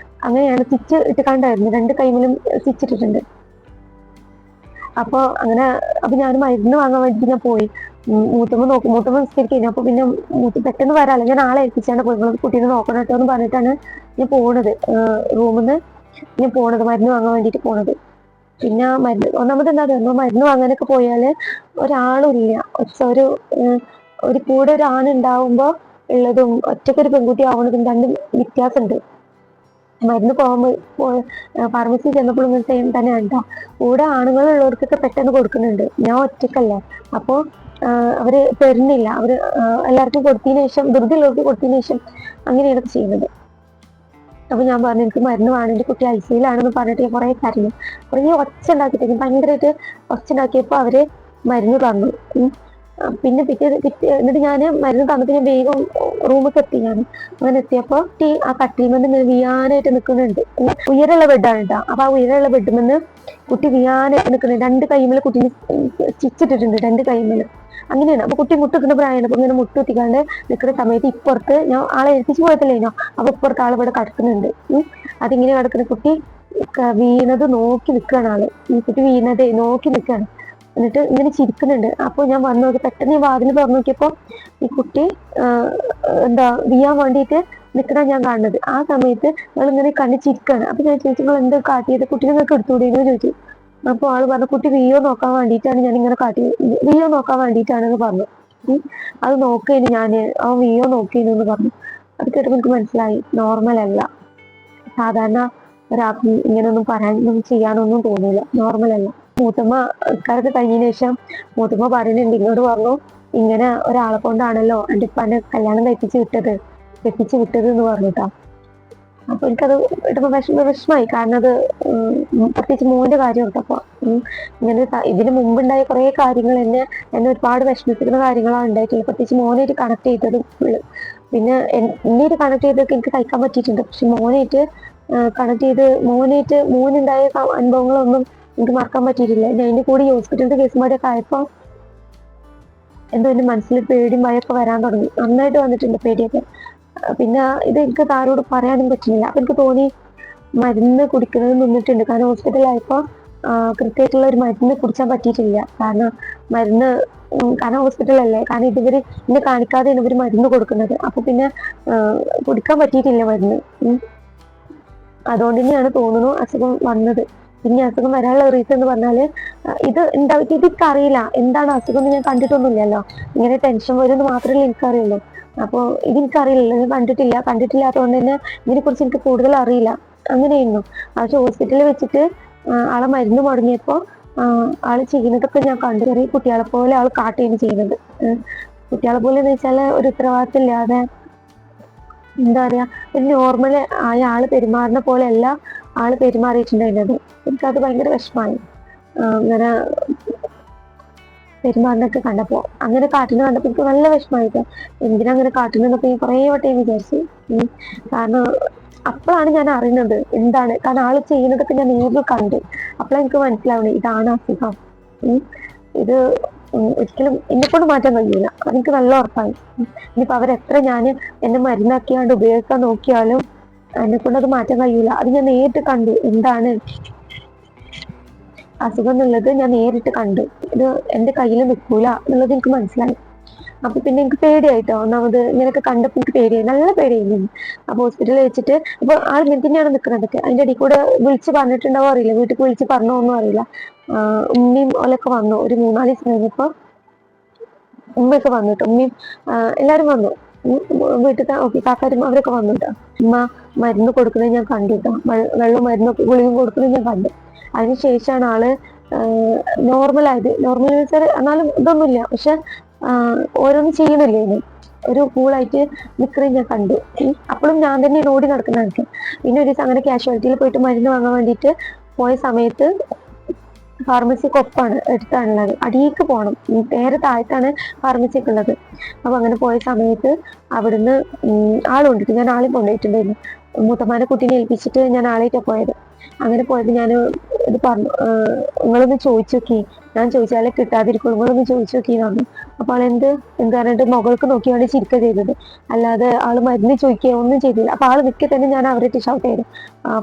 അങ്ങനെയാണ് സ്റ്റിച്ച് ഇട്ടുകാണ്ടായിരുന്നു. 2 കൈമിലും സ്റ്റിച്ച് ഇട്ടിട്ടുണ്ട്. അപ്പൊ ഞാൻ മരുന്ന് വാങ്ങാൻ വേണ്ടിട്ട് ഞാൻ പോയി. മൂത്തമ്മ നിസ്കരിക്കുന്നു. അപ്പൊ പിന്നെ പെട്ടെന്ന് വരാല്ലോ, ഞാൻ ആളെ ഏൽപ്പിച്ചാണ് പോയി. കുട്ടീനെ നോക്കണം കേട്ടോ എന്ന് പറഞ്ഞിട്ടാണ് ഞാൻ പോണത്. റൂമിൽ നിന്ന് ഞാൻ പോണത്, മരുന്ന് വാങ്ങാൻ വേണ്ടിട്ട് പോണത്. പിന്നെ ഒന്നാമത് എന്താ പറയുക, മരുന്ന് വാങ്ങാനൊക്കെ പോയാല് ഒരാളും ഇല്ല. ഒരു കൂടെ ഒരു ആണുണ്ടാവുമ്പോ ഉള്ളതും ഒറ്റക്കൊരു പെൺകുട്ടി ആവുന്നതും രണ്ടും വ്യത്യാസമുണ്ട്. മരുന്ന് ഫാർമസി ചെന്നപ്പോൾ ഇങ്ങനെ സെയിം തന്നെയാണ് കേട്ടോ. കൂടെ ആണുങ്ങളുള്ളവർക്കൊക്കെ പെട്ടെന്ന് കൊടുക്കുന്നുണ്ട്, ഞാൻ ഒറ്റക്കല്ല. അപ്പൊ അവര് തരുന്നില്ല. അവര് എല്ലാവർക്കും കൊടുത്തതിന് ശേഷം, ധൃതിയുള്ളവർക്ക് കൊടുത്തതിന് ശേഷം അങ്ങനെയാണ് ചെയ്യുന്നത്. അപ്പൊ ഞാൻ പറഞ്ഞു എനിക്ക് മരുന്ന് വേണം, എന്റെ കുട്ടി ഐസിയിലാണെന്ന് പറഞ്ഞിട്ട് കുറെ കരഞ്ഞു, കുറെ ഒച്ച ഉണ്ടാക്കിയിട്ട് ഭയങ്കരമായിട്ട് ഒച്ച ഉണ്ടാക്കിയപ്പോ അവര് മരുന്ന് തന്നു. പിന്നെ എന്നിട്ട് ഞാൻ മരുന്ന് തന്നിട്ട് ഞാൻ വേഗം റൂമൊക്കെ എത്തി. ഞാൻ അങ്ങനെ എത്തിയപ്പോ ആ കട്ടിൽ നിന്ന് വിയാനായിട്ട് നിൽക്കുന്നുണ്ട്. ഉയരമുള്ള ബെഡാണ് കേട്ടോ. അപ്പൊ ആ ഉയരമുള്ള ബെഡ്മെന്ന് കുട്ടി വിയാനായിട്ട് നിൽക്കുന്നുണ്ട്. രണ്ട് കൈമേൽ കുട്ടീനെ സ്റ്റിച്ചിട്ടിട്ടുണ്ട്, രണ്ട് കൈമേല്. അങ്ങനെയാണ്. അപ്പൊ കുട്ടി മുട്ടുക്കുന്ന പ്രായമാണ്. അപ്പൊ ഇങ്ങനെ മുട്ടുത്തിക്കാണ്ട് നിൽക്കുന്ന സമയത്ത് ഇപ്പുറത്ത് ഞാൻ ആളെ ഏൽപ്പിച്ച് പോയതല്ലേനോ, അപ്പൊ ഇപ്പുറത്ത് ആൾ ഇവിടെ കിടക്കുന്നുണ്ട്. അതിങ്ങനെ കിടക്കുന്ന കുട്ടി വീണത് നോക്കി നിൽക്കുകയാണ് ആള്. ഈ കുട്ടി വീണതേ നോക്കി നിൽക്കുകയാണ്. എന്നിട്ട് ഇങ്ങനെ ചിരിക്കുന്നുണ്ട്. അപ്പൊ ഞാൻ വന്നു നോക്കി, പെട്ടെന്ന് വാതിൽ തുറന്നു നോക്കിയപ്പോ ഈ കുട്ടി എന്താ വീയാൻ വേണ്ടിയിട്ട് നിൽക്കണ ഞാൻ കാണുന്നത്. ആ സമയത്ത് ഞങ്ങൾ ഇങ്ങനെ കണ്ണി ചിരിക്കാണ്. അപ്പൊ ഞാൻ ചോദിച്ചു നിങ്ങൾ എന്ത് കാട്ടിയത്, കുട്ടി നിങ്ങൾക്ക് എടുത്തുകൂടെയെന്ന് ചോദിച്ചു. അപ്പൊ ആള് പറഞ്ഞു കുട്ടി വീയോ നോക്കാൻ വേണ്ടിയിട്ടാണ് ഞാൻ ഇങ്ങനെ കാട്ടിയത്, വീയോ നോക്കാൻ വേണ്ടിയിട്ടാണെന്ന് പറഞ്ഞു. അത് നോക്കേനു ഞാന്, ആ വീയോ നോക്കേനു പറഞ്ഞു. അത് കേട്ടപ്പോൾ എനിക്ക് മനസ്സിലായി നോർമൽ അല്ല. സാധാരണ ഒരാൾക്ക് ഇങ്ങനെയൊന്നും പറയാനൊന്നും ചെയ്യാനൊന്നും തോന്നില്ല, നോർമൽ അല്ല. മൂത്തമ്മ ഇക്കാലത്ത് കഴിഞ്ഞതിന് ശേഷം മൂത്തമ്മ പറയുന്നുണ്ട്, ഇങ്ങോട്ട് പറഞ്ഞു ഇങ്ങനെ ഒരാളെ കൊണ്ടാണല്ലോ എൻ്റെ ഉപ്പാനെ കല്യാണം കെട്ടിച്ച് വിട്ടത് എന്ന് പറഞ്ഞിട്ടാ. അപ്പൊ എനിക്കത് ഇട്ടപ്പോ വിഷമായി. കാരണം അത് പ്രത്യേകിച്ച് മോന്റെ കാര്യം കേട്ടപ്പോ ഇങ്ങനെ ഇതിന് മുമ്പുണ്ടായ കുറെ കാര്യങ്ങൾ എന്നെ ഒരുപാട് വിഷമിപ്പിക്കുന്ന കാര്യങ്ങളാണ് ഉണ്ടായിട്ടുള്ളത്. പ്രത്യേകിച്ച് മോനായിട്ട് കണക്ട് ചെയ്തത് ഫുള്ള്. പിന്നെ എന്നെയായിട്ട് കണക്ട് ചെയ്തൊക്കെ എനിക്ക് കഴിക്കാൻ പറ്റിയിട്ടുണ്ട്. പക്ഷെ മോനായിട്ട് കണക്ട് ചെയ്ത് മോനുണ്ടായ അനുഭവങ്ങളൊന്നും എനിക്ക് മറക്കാൻ പറ്റിയിട്ടില്ല. ഞാൻ അതിന്റെ കൂടെ ഈ ഹോസ്പിറ്റലിന്റെ കേസുമാരൊക്കെ ആയപ്പോ എന്തോ എന്റെ മനസ്സിൽ പേടിയും ഭയമൊക്കെ വരാൻ തുടങ്ങി. നന്നായിട്ട് വന്നിട്ടുണ്ട് പേടിയൊക്കെ. പിന്നെ ഇത് എനിക്ക് ആരോട് പറയാനും പറ്റുന്നില്ല. അപ്പൊ എനിക്ക് തോന്നി മരുന്ന് കുടിക്കുന്നത് നിന്നിട്ടുണ്ട്. കാരണം ഹോസ്പിറ്റലായപ്പോ കൃത്യമായിട്ടുള്ള ഒരു മരുന്ന് കുടിച്ചാൻ പറ്റിയിട്ടില്ല. കാരണം ഹോസ്പിറ്റലല്ലേ, കാരണം ഇതുവരെ എന്നെ കാണിക്കാതെയാണ് ഇവര് മരുന്ന് കൊടുക്കുന്നത്. അപ്പൊ പിന്നെ കുടിക്കാൻ പറ്റിയിട്ടില്ല മരുന്ന്. അതുകൊണ്ട് തന്നെയാണ് തോന്നുന്നു അസുഖം വന്നത്. പിന്നെ അസുഖം വരാനുള്ള റീസൺ എന്ന് പറഞ്ഞാല് ഇതെനിക്കറിയില്ല എന്താണ് അസുഖം എന്ന്. ഞാൻ കണ്ടിട്ടൊന്നുമില്ലല്ലോ. ഇങ്ങനെ ടെൻഷൻ വരുമെന്ന് മാത്രമേ എനിക്കറിയുള്ളൂ. അപ്പൊ ഇതെനിക്കറിയില്ലല്ലോ, ഞാൻ കണ്ടിട്ടില്ലാത്തതുകൊണ്ട് തന്നെ ഇതിനെക്കുറിച്ച് എനിക്ക് കൂടുതൽ അറിയില്ല. അങ്ങനെയായിരുന്നു. പക്ഷെ ഹോസ്പിറ്റലിൽ വെച്ചിട്ട് ആളെ മരുന്ന് മുടങ്ങിയപ്പോ ആള് ചെയ്യുന്നതൊക്കെ ഞാൻ കണ്ടു. ചെറിയ കുട്ടികളെ പോലെ ആള് കാട്ടുകയാണ് ചെയ്യുന്നത്. കുട്ടികളെ പോലെ എന്ന് വെച്ചാല് ഒരു ഉത്തരവാദിത്തം ഇല്ലാതെ, എന്താ പറയാ, ഒരു നോർമൽ ആയ ആള് പെരുമാറുന്ന പോലെ അല്ല ആള് പെരുമാറിയിട്ടുണ്ടായിരുന്നത്. എനിക്കത് ഭയങ്കര വിഷമായി. അങ്ങനെ പെരുമാറിനൊക്കെ കണ്ടപ്പോ, അങ്ങനെ കാട്ടുന്ന കണ്ടപ്പോ എനിക്ക് നല്ല വിഷമായിട്ട് എന്തിനാ അങ്ങനെ കാട്ടുന്നതൊക്കെ ഞാൻ കുറേ വട്ടം വിചാരിച്ചു. കാരണം അപ്പോഴാണ് ഞാൻ അറിയുന്നത് എന്താണ്. കാരണം ആള് ചെയ്യുന്നതൊക്കെ ഞാൻ നേരിൽ കണ്ട്. അപ്പോഴാണ് എനിക്ക് മനസ്സിലാവണേ ഇതാണ് അസുഖം. ഇത് ഒരിക്കലും എന്നെക്കൊണ്ട് മാറ്റാൻ കഴിയില്ല. അതെനിക്ക് നല്ല ഉറപ്പായി. ഇനിയിപ്പോ അവരെത്ര ഞാൻ എന്നെ മരുന്നാക്കിയാണ്ട് ഉപയോഗിക്കാൻ നോക്കിയാലും എന്നെക്കൊണ്ട് അത് മാറ്റാൻ കഴിയൂല. അത് ഞാൻ നേരിട്ട് കണ്ടു. എന്താണ് അസുഖം എന്നുള്ളത് ഞാൻ നേരിട്ട് കണ്ടു. ഇത് എന്റെ കയ്യിൽ നിൽക്കൂല എന്നുള്ളത് എനിക്ക് മനസ്സിലായി. അപ്പൊ പിന്നെ എനിക്ക് പേടിയായിട്ടോ. ഒന്നാമത് ഇങ്ങനെയൊക്കെ കണ്ടപ്പോ എനിക്ക് പേടിയായി, നല്ല പേടിയായിരുന്നു. അപ്പൊ ഹോസ്പിറ്റലിൽ വെച്ചിട്ട് ഇപ്പൊ ആൾ ഇങ്ങനെ തന്നെയാണ് നിൽക്കുന്നതൊക്കെ. അതിന്റെ ഇടയിൽ കൂടെ വിളിച്ച് പറഞ്ഞിട്ടുണ്ടാവോ അറിയില്ല, വീട്ടിൽ വിളിച്ച് പറഞ്ഞോ ഒന്നും അറിയില്ല. ഉമ്മയും ഓലൊക്കെ വന്നു. ഒരു 3-4 ദിവസം കഴിഞ്ഞപ്പോ ഉമ്മയൊക്കെ വന്നിട്ട്, ഉമ്മയും എല്ലാരും വന്നു. വീട്ടിൽ കാക്കാരും അവരൊക്കെ വന്നിട്ടോ. ഉമ്മ മരുന്ന് കൊടുക്കുന്നത് ഞാൻ കണ്ടിട്ടോ. വെള്ളം മരുന്നൊക്കെ ഗുളികയും കൊടുക്കുന്നത് ഞാൻ കണ്ടു. അതിനുശേഷമാണ് ആള് നോർമലായത്. നോർമൽ വെച്ചാൽ എന്നാലും ഇതൊന്നുമില്ല, പക്ഷെ ഓരോന്നും ചെയ്യണില്ലേ ഇനി ഒരു കൂളായിട്ട് നിൽക്കുന്നത് ഞാൻ കണ്ടു. അപ്പോഴും ഞാൻ തന്നെ ഓടി നടക്കുന്ന എനിക്ക്. പിന്നെ ഒരു ദിവസം അങ്ങനെ കാഷ്വാലിറ്റിയിൽ പോയിട്ട് മരുന്ന് വാങ്ങാൻ വേണ്ടിയിട്ട് പോയ സമയത്ത് ഫാർമസിക്ക് ഒപ്പാണ് എടുത്താണുള്ളത്. അടിയേക്ക് പോകണം, നേരെ താഴത്താണ് ഫാർമസിക്ക് ഉള്ളത്. അപ്പൊ അങ്ങനെ പോയ സമയത്ത് അവിടുന്ന് ആളുകൊണ്ടിട്ട് ഞാൻ ആളെ കൊണ്ടുപോയിട്ടുണ്ടായിരുന്നു. മൂത്തമ്മാന്റെ കുട്ടീനെ ഏൽപ്പിച്ചിട്ട് ഞാൻ ആളായിട്ടാണ് പോയത്. അങ്ങനെ പോയത് ഞാൻ ഇത് പറഞ്ഞു, നിങ്ങളൊന്ന് ചോദിച്ചു നോക്കി, ഞാൻ ചോദിച്ചാലേ കിട്ടാതിരിക്കും, നിങ്ങളൊന്ന് ചോദിച്ചു നോക്കിന്ന് പറഞ്ഞു. അപ്പൊ ആളെന്ത് പറഞ്ഞിട്ട് മുകൾക്ക് നോക്കി വേണ്ടി ചിരിക്കുക ചെയ്തത്, അല്ലാതെ ആള് മരുന്ന് ചോദിക്കുക ഒന്നും ചെയ്തില്ല. അപ്പൊ ആള് നിൽക്കെ തന്നെ ഞാൻ അവരായിട്ട് ഷൗട്ട് ചെയ്തു,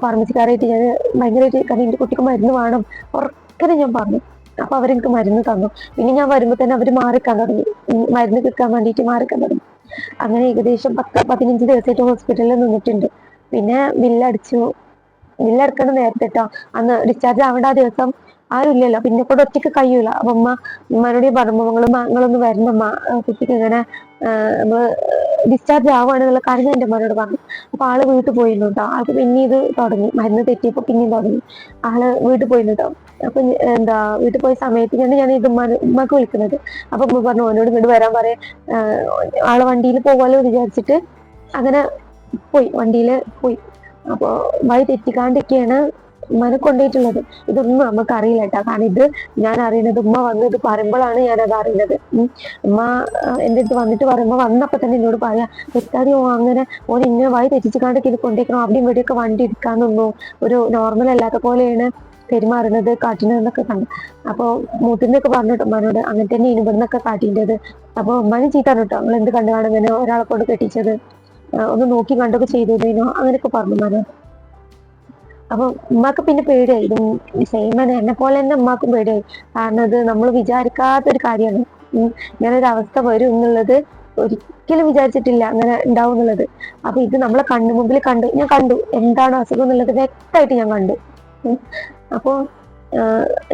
ഫാർമസിക്കാരായിട്ട് ഞാൻ ഭയങ്കരമായിട്ട്. കാരണം എന്റെ കുട്ടിക്ക് മരുന്ന് വേണം ഉറക്കനെ ഞാൻ പറഞ്ഞു. അപ്പൊ അവരെനിക്ക് മരുന്ന് തന്നു. പിന്നെ ഞാൻ വരുമ്പോ തന്നെ അവര് മാറിക്കാൻ തുടങ്ങി, മരുന്ന് കിട്ടാൻ വേണ്ടിയിട്ട് മാറിക്കാൻ തുടങ്ങി. അങ്ങനെ ഏകദേശം 10-15 ദിവസമായിട്ട് ഹോസ്പിറ്റലിൽ നിന്നിട്ടുണ്ട്. പിന്നെ ബില്ലടക്കണം നേരത്തെ കേട്ടോ. അന്ന് ഡിസ്ചാർജ് ആവേണ്ട ആ ദിവസം ആരും ഇല്ലല്ലോ, പിന്നെ കൂടെ ഒറ്റയ്ക്ക് കഴിയൂല. അപ്പൊ ഉമ്മനോട് പറഞ്ഞു, നിങ്ങളൊന്ന് വരണമ്മ, കുട്ടിക്ക് ഇങ്ങനെ നമ്മള് ഡിസ്ചാർജ് ആവുകയാണെന്നുള്ള കാര്യം എൻ്റെ അമ്മയോട് പറഞ്ഞു. അപ്പൊ ആള് വീട്ടിൽ പോയിരുന്നു കേട്ടോ. ആൾക്ക് പിന്നെ ഇത് തുടങ്ങി, മരുന്ന് തെറ്റിയപ്പോ പിന്നെയും തുടങ്ങി. ആള് വീട്ടിൽ പോയിരുന്നു കേട്ടോ. അപ്പൊ വീട്ടിൽ പോയ സമയത്ത് ഞാൻ ഇത് ഉമ്മക്ക് വിളിക്കുന്നത്. അപ്പൊ ഉമ്മ പറഞ്ഞു ഓനോട് ഇങ്ങോട്ട് വരാൻ പറയാ. ആള് വണ്ടിയിൽ പോകാലോ വിചാരിച്ചിട്ട് അങ്ങനെ പോയി, വണ്ടിയിൽ പോയി. അപ്പൊ വഴി തെറ്റിക്കാണ്ടൊക്കെയാണ് ഉമ്മനെ കൊണ്ടുപോയിട്ടുള്ളത്. ഇതൊന്നും നമുക്ക് അറിയില്ല കേട്ടോ. കാരണം ഇത് ഞാൻ അറിയുന്നത് ഉമ്മ വന്ന് ഇത് പറയുമ്പോഴാണ് ഞാനത് അറിയുന്നത്. ഉമ്മ എൻ്റെ അടുത്ത് വന്നിട്ട് പറയുമ്പോൾ വന്നപ്പോ തന്നെ എന്നോട് പറയാ, തെറ്റാതി അങ്ങനെ ഓൻ ഇങ്ങനെ വഴി തെറ്റിച്ചിക്കാണ്ടൊക്കെ ഇത് കൊണ്ടേക്കണം, അവിടെയും ഇവിടെയൊക്കെ വണ്ടി ഇരിക്കാന്നൊന്നു ഒരു നോർമൽ അല്ലാത്ത പോലെയാണ് പെരുമാറുന്നത്, കാട്ടുന്നതെന്നൊക്കെ കണ്ടു. അപ്പൊ മൂത്തിന്നൊക്കെ പറഞ്ഞിട്ട് ഉമ്മാനോട് അങ്ങനെ തന്നെ ഇവിടുന്നൊക്കെ കാട്ടിൻ്റെത്. അപ്പൊ ഉമ്മാനും ചീത്ത കേട്ടോ, നിങ്ങൾ എന്ത് കണ്ടു കാണും ഇങ്ങനെ ഒരാളെ കൊണ്ട് കെട്ടിച്ചത്, ഒന്ന് നോക്കി കണ്ടൊക്കെ ചെയ്തേനോ അങ്ങനെയൊക്കെ പറഞ്ഞു ഉമ്മാനോട്. അപ്പൊ ഉമ്മാക്ക് പിന്നെ പേടിയായി. ഇത് സെയിമനെ എന്നെ പോലെ തന്നെ ഉമ്മാക്കും പേടിയായി. കാരണം അത് നമ്മൾ വിചാരിക്കാത്തൊരു കാര്യമാണ്. ഇങ്ങനൊരു അവസ്ഥ വരും എന്നുള്ളത് ഒരിക്കലും വിചാരിച്ചിട്ടില്ല അങ്ങനെ ഉണ്ടാവും എന്നുള്ളത്. അപ്പൊ ഇത് നമ്മളെ കണ്ണു മുമ്പിൽ ഞാൻ കണ്ടു എന്താണ് അസുഖം എന്നുള്ളത് വ്യക്തമായിട്ട് ഞാൻ കണ്ടു. അപ്പൊ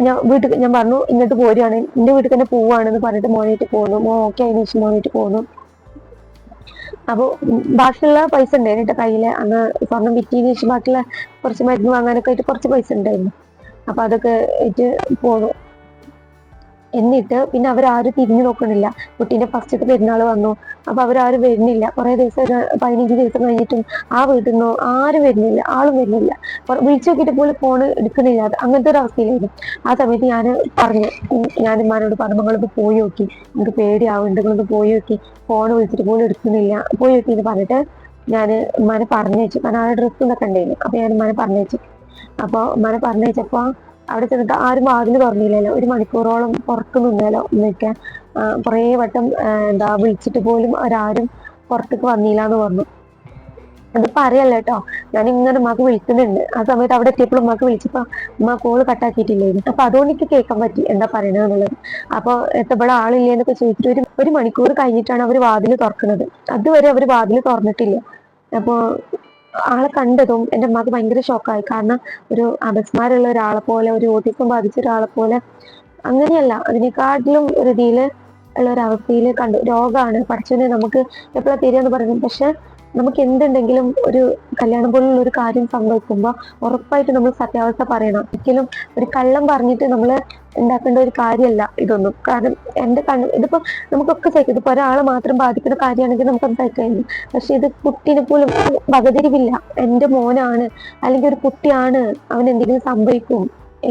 ഞാൻ പറഞ്ഞു ഇങ്ങോട്ട് പോരുകയാണ്, എന്റെ വീട്ടിൽ തന്നെ പോവാണെന്ന് പറഞ്ഞിട്ട് മോനായിട്ട് പോന്നു. ഓക്കെ അതിന് ശേഷം മോനായിട്ട് പോന്നു. അപ്പൊ ബാക്കിയുള്ള പൈസ ഉണ്ടായിരുന്നു എന്റെ കയ്യില്. അന്ന് സ്വർണം വിറ്റതിന് ശേഷം ബാക്കിയുള്ള കുറച്ച് മരുന്ന് വാങ്ങാനൊക്കെ ആയിട്ട് കുറച്ച് പൈസ ഉണ്ടായിരുന്നു. അപ്പൊ അതൊക്കെ ആയിട്ട് പോന്നു. എന്നിട്ട് പിന്നെ അവരാരും തിരിഞ്ഞു നോക്കണില്ല. കുട്ടീന്റെ ഫസ്റ്റത്തെ പെരുന്നാൾ വന്നു. അപ്പൊ അവരാരും വരുന്നില്ല. കുറെ ദിവസം, ഒരു 15 ദിവസം കഴിഞ്ഞിട്ടും ആ വീട്ടിൽ നിന്നോ ആരും വരുന്നില്ല, ആളും വരുന്നില്ല. വിളിച്ചു നോക്കിയിട്ട് പോലും ഫോണ് എടുക്കുന്നില്ല. അങ്ങനത്തെ ഒരു അവസ്ഥയിലായിരുന്നു. ആ സമയത്ത് ഞാൻ ഉമ്മാനോട് പറഞ്ഞു, നിങ്ങളിപ്പോ പോയി നോക്കി, നിങ്ങൾക്ക് പേടിയാവുന്നുണ്ട്, നിങ്ങളൊന്ന് പോയി നോക്കി, ഫോണ് വിളിച്ചിട്ട് പോലും എടുക്കുന്നില്ല, പോയി നോക്കി എന്ന് പറഞ്ഞിട്ട് ഞാൻ ഉമ്മാനെ പറഞ്ഞയച്ചു. കാരണം ആ ഡ്രസ്സ് ഇതൊക്കെ ഉണ്ടായിരുന്നു. അപ്പൊ ഞാൻ ഉമ്മാനെ പറഞ്ഞയച്ചു. അപ്പൊ ഉമ്മാനെ പറഞ്ഞയച്ചപ്പോ അവിടെ ചെന്നിട്ട് ആരും വാതിൽ തുറന്നില്ലല്ലോ. 1 മണിക്കൂറോളം പുറത്ത് നിന്നല്ലോ എന്നൊക്കെ. കുറേ വട്ടം വിളിച്ചിട്ട് പോലും അവരാരും പുറത്തേക്ക് വന്നില്ല എന്ന് പറഞ്ഞു. അതിപ്പോ അറിയല്ല കേട്ടോ, ഞാൻ ഇങ്ങനെ ഉമ്മാക്ക് വിളിക്കുന്നുണ്ട്. ആ സമയത്ത് അവിടെ എത്തിയപ്പോൾ ഉമ്മാക്ക് വിളിച്ചപ്പോ ഉമ്മ കോള് കട്ടാക്കിയിട്ടില്ലായിരുന്നു. അപ്പൊ അതുകൊണ്ട് എനിക്ക് കേൾക്കാൻ പറ്റി എന്താ പറയണത് എന്നുള്ളത്. അപ്പൊ എത്തപ്പോൾ ആളില്ലേ എന്നൊക്കെ ചോദിച്ചിട്ട് ഒരു മണിക്കൂർ കഴിഞ്ഞിട്ടാണ് അവർ വാതിൽ തുറക്കുന്നത്. അതുവരെ അവർ വാതിൽ തുറന്നിട്ടില്ല. അപ്പൊ ആളെ കണ്ടതും എൻ്റെ അമ്മക്ക് ഭയങ്കര ഷോക്കായി. കാരണം ഒരു അപസ്മാരമുള്ള ഒരാളെ പോലെ, ഒരു ഓട്ടിസം ബാധിച്ച ഒരാളെ പോലെ, അങ്ങനെയല്ല അതിനെക്കാട്ടിലും രീതിയിൽ ഉള്ള ഒരു അവസ്ഥയിൽ കണ്ടു. രോഗമാണ് പഠിച്ചതിന് നമുക്ക് എപ്പോഴാ തരികയെന്ന് പറയുന്നത്. പക്ഷെ നമുക്ക് എന്തുണ്ടെങ്കിലും ഒരു കല്യാണം പോലുള്ള ഒരു കാര്യം സംഭവിക്കുമ്പോൾ ഉറപ്പായിട്ട് നമ്മൾ സത്യാവസ്ഥ പറയണം. ഒരിക്കലും ഒരു കള്ളം പറഞ്ഞിട്ട് നമ്മൾ ഉണ്ടാക്കേണ്ട ഒരു കാര്യമല്ല ഇതൊന്നും. കാരണം ഇതിപ്പോ നമുക്കൊക്കെ സഹിക്കും. ഇതിപ്പോ ഒരാളെ മാത്രം ബാധിക്കുന്ന കാര്യമാണെങ്കിൽ നമുക്കത് സഹിക്കായിരുന്നു. പക്ഷെ ഇത് കുട്ടീനെ പോലും വകതിരിവില്ല. എൻ്റെ മോനാണ്, അല്ലെങ്കിൽ ഒരു കുട്ടിയാണ്, അവൻ എന്തെങ്കിലും സംഭവിക്കും,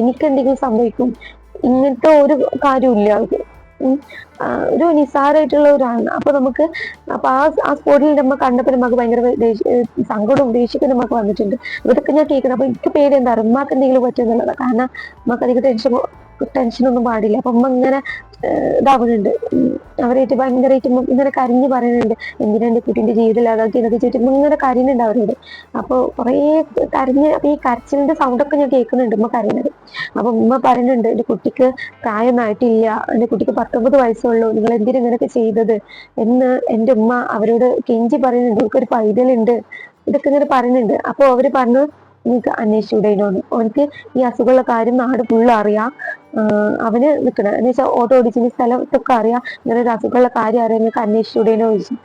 എനിക്ക് എന്തെങ്കിലും സംഭവിക്കും, ഇങ്ങനത്തെ ഒരു കാര്യമില്ല. അവർക്ക് ഒരു നിസ്സാരമായിട്ടുള്ള ഒരാളാണ്. അപ്പൊ ആ സ്പോട്ടിൽ നമ്മൾ കണ്ടപ്പോൾ നമുക്ക് ഭയങ്കര സങ്കടവും ദേഷ്യമൊക്കെ നമുക്ക് വന്നിട്ടുണ്ട്. ഇതൊക്കെ ഞാൻ കേൾക്കുന്നത്. അപ്പൊ എനിക്ക് പേര് എന്താ പറയുക, ഉമ്മാക്ക് എന്തെങ്കിലും പറ്റുമെന്നുള്ളത്. കാരണം നമുക്ക് അധികം ടെൻഷനൊന്നും പാടില്ല. അപ്പൊ ഉമ്മ ഇങ്ങനെ ഇതാവുന്നുണ്ട്. അവരായിട്ട് ഭയങ്കരമായിട്ട് ഇങ്ങനെ കരഞ്ഞു പറയുന്നുണ്ട്, എന്തിനാ എൻ്റെ കുട്ടീൻ്റെ ജീവിതം അതൊക്കെ എന്നൊക്കെ ചോദിച്ചിട്ട് ഇങ്ങനെ കരയുന്നുണ്ട് അവരോട്. അപ്പോൾ കുറേ കരഞ്ഞ്, അപ്പൊ ഈ കരച്ചിലിന്റെ സൗണ്ടൊക്കെ ഞാൻ കേൾക്കുന്നുണ്ട് ഉമ്മ കരയുന്നത്. അപ്പൊ ഉമ്മ പറയുന്നുണ്ട്, എൻ്റെ കുട്ടിക്ക് പ്രായമൊന്നായിട്ടില്ല, എൻ്റെ കുട്ടിക്ക് 19 വയസ്സുള്ളൂ, നിങ്ങൾ എന്തിനാ ഇങ്ങനെയൊക്കെ ചെയ്തത് എന്ന് എൻ്റെ ഉമ്മ അവരോട് കെഞ്ചി പറയുന്നുണ്ട്. എനിക്കൊരു പൈതലുണ്ട്, ഇതൊക്കെ ഇങ്ങനെ പറയുന്നുണ്ട്. അപ്പൊ അവര് പറഞ്ഞു, നിങ്ങൾക്ക് അന്വേഷിച്ചൂടേനോന്ന്, അവനക്ക് ഈ അസുഖമുള്ള കാര്യം നാട് ഫുള്ള് അറിയാം, അവന് നിൽക്കണം എന്ന് വെച്ചാൽ ഓട്ടോ ഓടിച്ചിട്ട് സ്ഥലത്തൊക്കെ അറിയാം, ഇങ്ങനെ ഒരു അസുഖമുള്ള കാര്യം അറിയാം, നിങ്ങൾക്ക് അന്വേഷിച്ചൂടേനോ ചോദിച്ചു.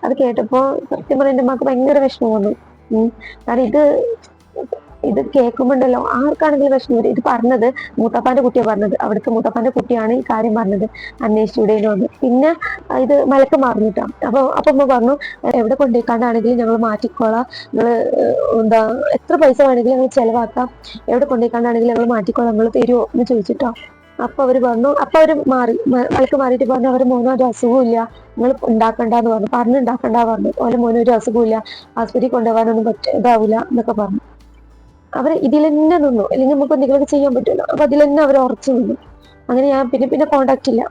അത് കേട്ടപ്പോ സത്യം പറഞ്ഞ എൻ്റെ അമ്മക്ക് ഭയങ്കര വിഷമം വന്നു. കാരണം ഇത് കേൾക്കുമ്പോണ്ടല്ലോ ആർക്കാണെങ്കിലും വിഷമം വരും. ഇത് പറഞ്ഞത് മൂത്തപ്പാന്റെ കുട്ടിയാണ് പറഞ്ഞത്. അവിടുത്തെ മൂത്തപ്പാന്റെ കുട്ടിയാണ് ഈ കാര്യം പറഞ്ഞത്, അന്വേഷിച്ചൂടേനോ എന്ന്. പിന്നെ ഇത് മലക്ക് മാറിഞ്ഞിട്ടാ. അപ്പൊ അമ്മ പറഞ്ഞു, എവിടെ കൊണ്ടുപോയിക്കാണ്ടാണെങ്കിലും ഞങ്ങൾ മാറ്റിക്കോളാം, നിങ്ങൾ എത്ര പൈസ വേണമെങ്കിലും ഞങ്ങൾ ചെലവാക്കാം, എവിടെ കൊണ്ടുപോയിക്കാണ്ടാണെങ്കിലും ഞങ്ങൾ മാറ്റിക്കോളാം, നിങ്ങൾ തരുമോ എന്ന് ചോദിച്ചിട്ടോ. അപ്പൊ അവര് പറഞ്ഞു, മലക്ക് മാറിയിട്ട് പറഞ്ഞു, അവരുടെ മോനും ഒരു അസുഖവും ഇല്ല, നിങ്ങൾ ഉണ്ടാക്കണ്ടെന്ന് പറഞ്ഞുണ്ടാക്കണ്ട പറഞ്ഞു. ഓരോ മോനും ഒരു അസുഖവും ഇല്ല, ആസ്പത്രിയിൽ കൊണ്ടുപോകാനൊന്നും ഇതാവില്ല എന്നൊക്കെ പറഞ്ഞു. അവർ ഇതിൽ തന്നെ നിന്നു, അല്ലെങ്കിൽ നമുക്ക് എന്തെങ്കിലുമൊക്കെ ചെയ്യാൻ പറ്റുമല്ലോ. അപ്പൊ അതിൽ തന്നെ അവർ ഉറച്ചു നിന്നു. അങ്ങനെ ഞാൻ പിന്നെ കോണ്ടാക്ട് ഇല്ല,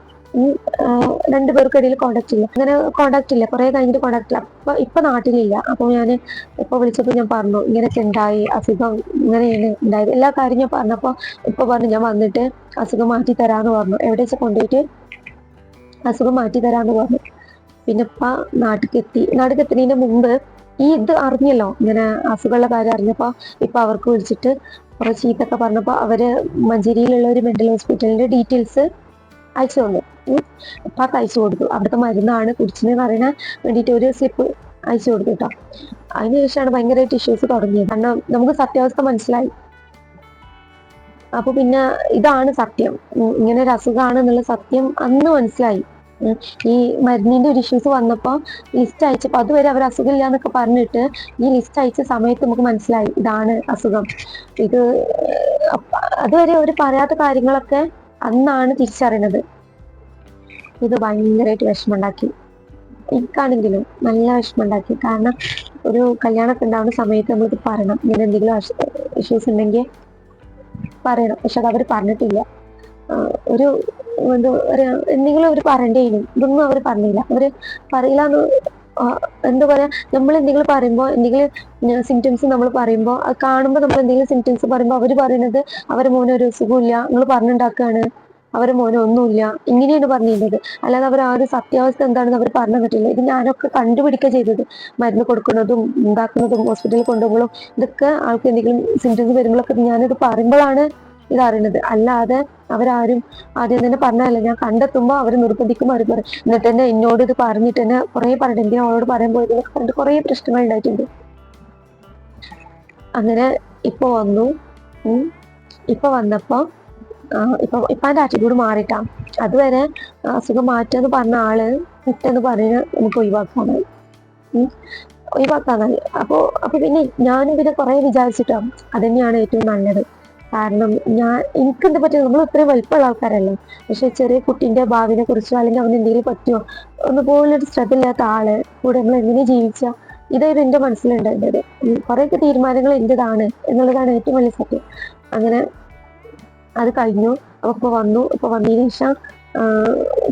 രണ്ടുപേർക്കിടയിൽ കോണ്ടാക്ട് ഇല്ല. അങ്ങനെ കോണ്ടാക്ട് ഇല്ല, കുറെ കഴിഞ്ഞിട്ട് കോണ്ടാക്ട് ഇല്ല. ഇപ്പൊ നാട്ടിലില്ല. അപ്പൊ ഞാൻ വിളിച്ചപ്പോൾ ഞാൻ പറഞ്ഞു, ഇങ്ങനെയൊക്കെ ഉണ്ടായി, അസുഖം ഇങ്ങനെയാണ് ഉണ്ടായത്, എല്ലാ കാര്യം ഞാൻ പറഞ്ഞപ്പോ ഇപ്പൊ പറഞ്ഞു, ഞാൻ വന്നിട്ട് അസുഖം മാറ്റി തരാന്ന് പറഞ്ഞു. എവിടെ വെച്ചാൽ കൊണ്ടുപോയിട്ട് അസുഖം മാറ്റി തരാന്ന് പറഞ്ഞു. പിന്നെ നാട്ടിലേക്ക് എത്തുന്നതിന് മുമ്പ് ഇത് അറിഞ്ഞല്ലോ, ഇങ്ങനെ അസുഖമുള്ള കാര്യം അറിഞ്ഞപ്പോ അവർക്ക് വിളിച്ചിട്ട് കുറെ ചീത്തൊക്കെ പറഞ്ഞപ്പോ അവര് മഞ്ചേരിയിലുള്ള ഒരു മെന്റൽ ഹോസ്പിറ്റലിന്റെ ഡീറ്റെയിൽസ് അയച്ചു തന്നു. ഉപ്പാക്ക് അയച്ചു കൊടുത്തു. അവിടുത്തെ മരുന്നാണ് കുടിച്ചിനെന്ന് അറിയാൻ വേണ്ടിയിട്ട് ഒരു സ്ലിപ്പ് അയച്ചു കൊടുത്തു കേട്ടോ. അതിനുശേഷമാണ് ഭയങ്കരമായിട്ട് ഇഷ്യൂസ് തുടങ്ങിയത്. കാരണം നമുക്ക് സത്യാവസ്ഥ മനസ്സിലായി. അപ്പൊ പിന്നെ ഇതാണ് സത്യം, ഇങ്ങനെ ഒരു അസുഖമാണെന്നുള്ള സത്യം അന്ന് മനസ്സിലായി. ഈ മരുന്നിന്റെ ഒരു ഇഷ്യൂസ് വന്നപ്പോൾ ലിസ്റ്റ് അയച്ചപ്പോൾ അതുവരെ അവർ അസുഖമില്ല എന്നൊക്കെ പറഞ്ഞിട്ട് ഈ ലിസ്റ്റ് അയച്ച സമയത്ത് നമുക്ക് മനസ്സിലായി ഇതാണ് അസുഖം. ഇത് അതുവരെ അവർ പറയാത്ത കാര്യങ്ങളൊക്കെ അന്നാണ് തിരിച്ചറിയുന്നത്. ഇത് ഭയങ്കരമായിട്ട് വിഷമമുണ്ടാക്കി. എനിക്കാണെങ്കിലും നല്ല വിഷമമുണ്ടാക്കി. കാരണം ഒരു കല്യാണമൊക്കെ ഉണ്ടാവുന്ന സമയത്ത് നമ്മളിത് പറയണം, ഇങ്ങനെ എന്തെങ്കിലും ഇഷ്യൂസ് ഉണ്ടെങ്കിൽ പറയണം. പക്ഷെ അത് അവർ പറഞ്ഞിട്ടില്ല. ഒരു എന്താ പറയാ, എന്തെങ്കിലും അവർ പറയേണ്ടേനും, ഇതൊന്നും അവർ പറഞ്ഞില്ല. അവര് പറയില്ല എന്ന് എന്താ പറയാ, നമ്മൾ എന്തെങ്കിലും പറയുമ്പോൾ എന്തെങ്കിലും സിംറ്റംസ് നമ്മൾ പറയുമ്പോൾ അത് കാണുമ്പോൾ നമ്മൾ എന്തെങ്കിലും സിംറ്റംസ് പറയുമ്പോൾ അവർ പറയുന്നത് അവരെ മോനെ ഒരു അസുഖമില്ല, നിങ്ങൾ പറഞ്ഞുണ്ടാക്കുകയാണ്, അവരെ മോനെ ഒന്നുമില്ല, ഇങ്ങനെയാണ് പറഞ്ഞിരുന്നത്. അല്ലാതെ അവർ ആ ഒരു സത്യാവസ്ഥ എന്താണെന്ന് അവർ പറഞ്ഞു തന്നിട്ടില്ല. ഇത് ഞാനൊക്കെ കണ്ടുപിടിക്കുക ചെയ്തത്. മരുന്ന് കൊടുക്കുന്നതും ഉണ്ടാക്കുന്നതും ഹോസ്പിറ്റലിൽ കൊണ്ടുപോകുമ്പോഴും ഇതൊക്കെ ആൾക്ക് എന്തെങ്കിലും സിംറ്റംസ് വരുമ്പോഴൊക്കെ ഞാനിത് പറയുമ്പോഴാണ് ഇതറിയണത്. അല്ലാതെ അവരാരും ആദ്യം തന്നെ പറഞ്ഞതല്ല. ഞാൻ കണ്ടെത്തുമ്പോൾ അവർ നിർബന്ധിക്കുമ്പോൾ അവർ പറയും. എന്നിട്ട് തന്നെ എന്നോട് ഇത് പറഞ്ഞിട്ട് തന്നെ കുറേ പറഞ്ഞിട്ട് എന്തിനാ അവളോട് പറയാൻ പോയത് എന്നൊക്കെ പറഞ്ഞിട്ട് കുറേ പ്രശ്നങ്ങൾ ഉണ്ടായിട്ടുണ്ട്. അങ്ങനെ ഇപ്പൊ വന്നു. ഇപ്പൊ വന്നപ്പോ ഇപ്പാൻ്റെ ആറ്റിറ്റ്യൂഡ് മാറിയിട്ടാ. അതുവരെ അസുഖം മാറ്റാന്ന് പറഞ്ഞ ആള് പെട്ടെന്ന് പറഞ്ഞ് നമുക്ക് ഒഴിവാക്കാനായി. അപ്പൊ പിന്നെ ഞാനും പിന്നെ കുറെ വിചാരിച്ചിട്ടോ അതന്നെയാണ് ഏറ്റവും നല്ലത്. കാരണം എനിക്കെന്താ പറ്റിയത്, നമ്മൾ ഇത്രയും വലിപ്പമുള്ള ആൾക്കാരല്ലേ. പക്ഷെ ചെറിയ കുട്ടീന്റെ ഭാവിനെ കുറിച്ചോ അല്ലെങ്കിൽ അവന് എന്തെങ്കിലും പറ്റുമോ ഒന്നുപോലൊരു ശ്രദ്ധ ഇല്ലാത്ത ആള് കൂടെ നമ്മൾ എങ്ങനെ ജീവിച്ച, ഇതായിരുന്നു എന്റെ മനസ്സിലുണ്ടായിരുന്നത്. കുറെയൊക്കെ തീരുമാനങ്ങൾ എന്റേതാണ് എന്നുള്ളതാണ് ഏറ്റവും വലിയ സത്യം. അങ്ങനെ അത് കഴിഞ്ഞു. ഇപ്പൊ വന്നതിന് ശേഷം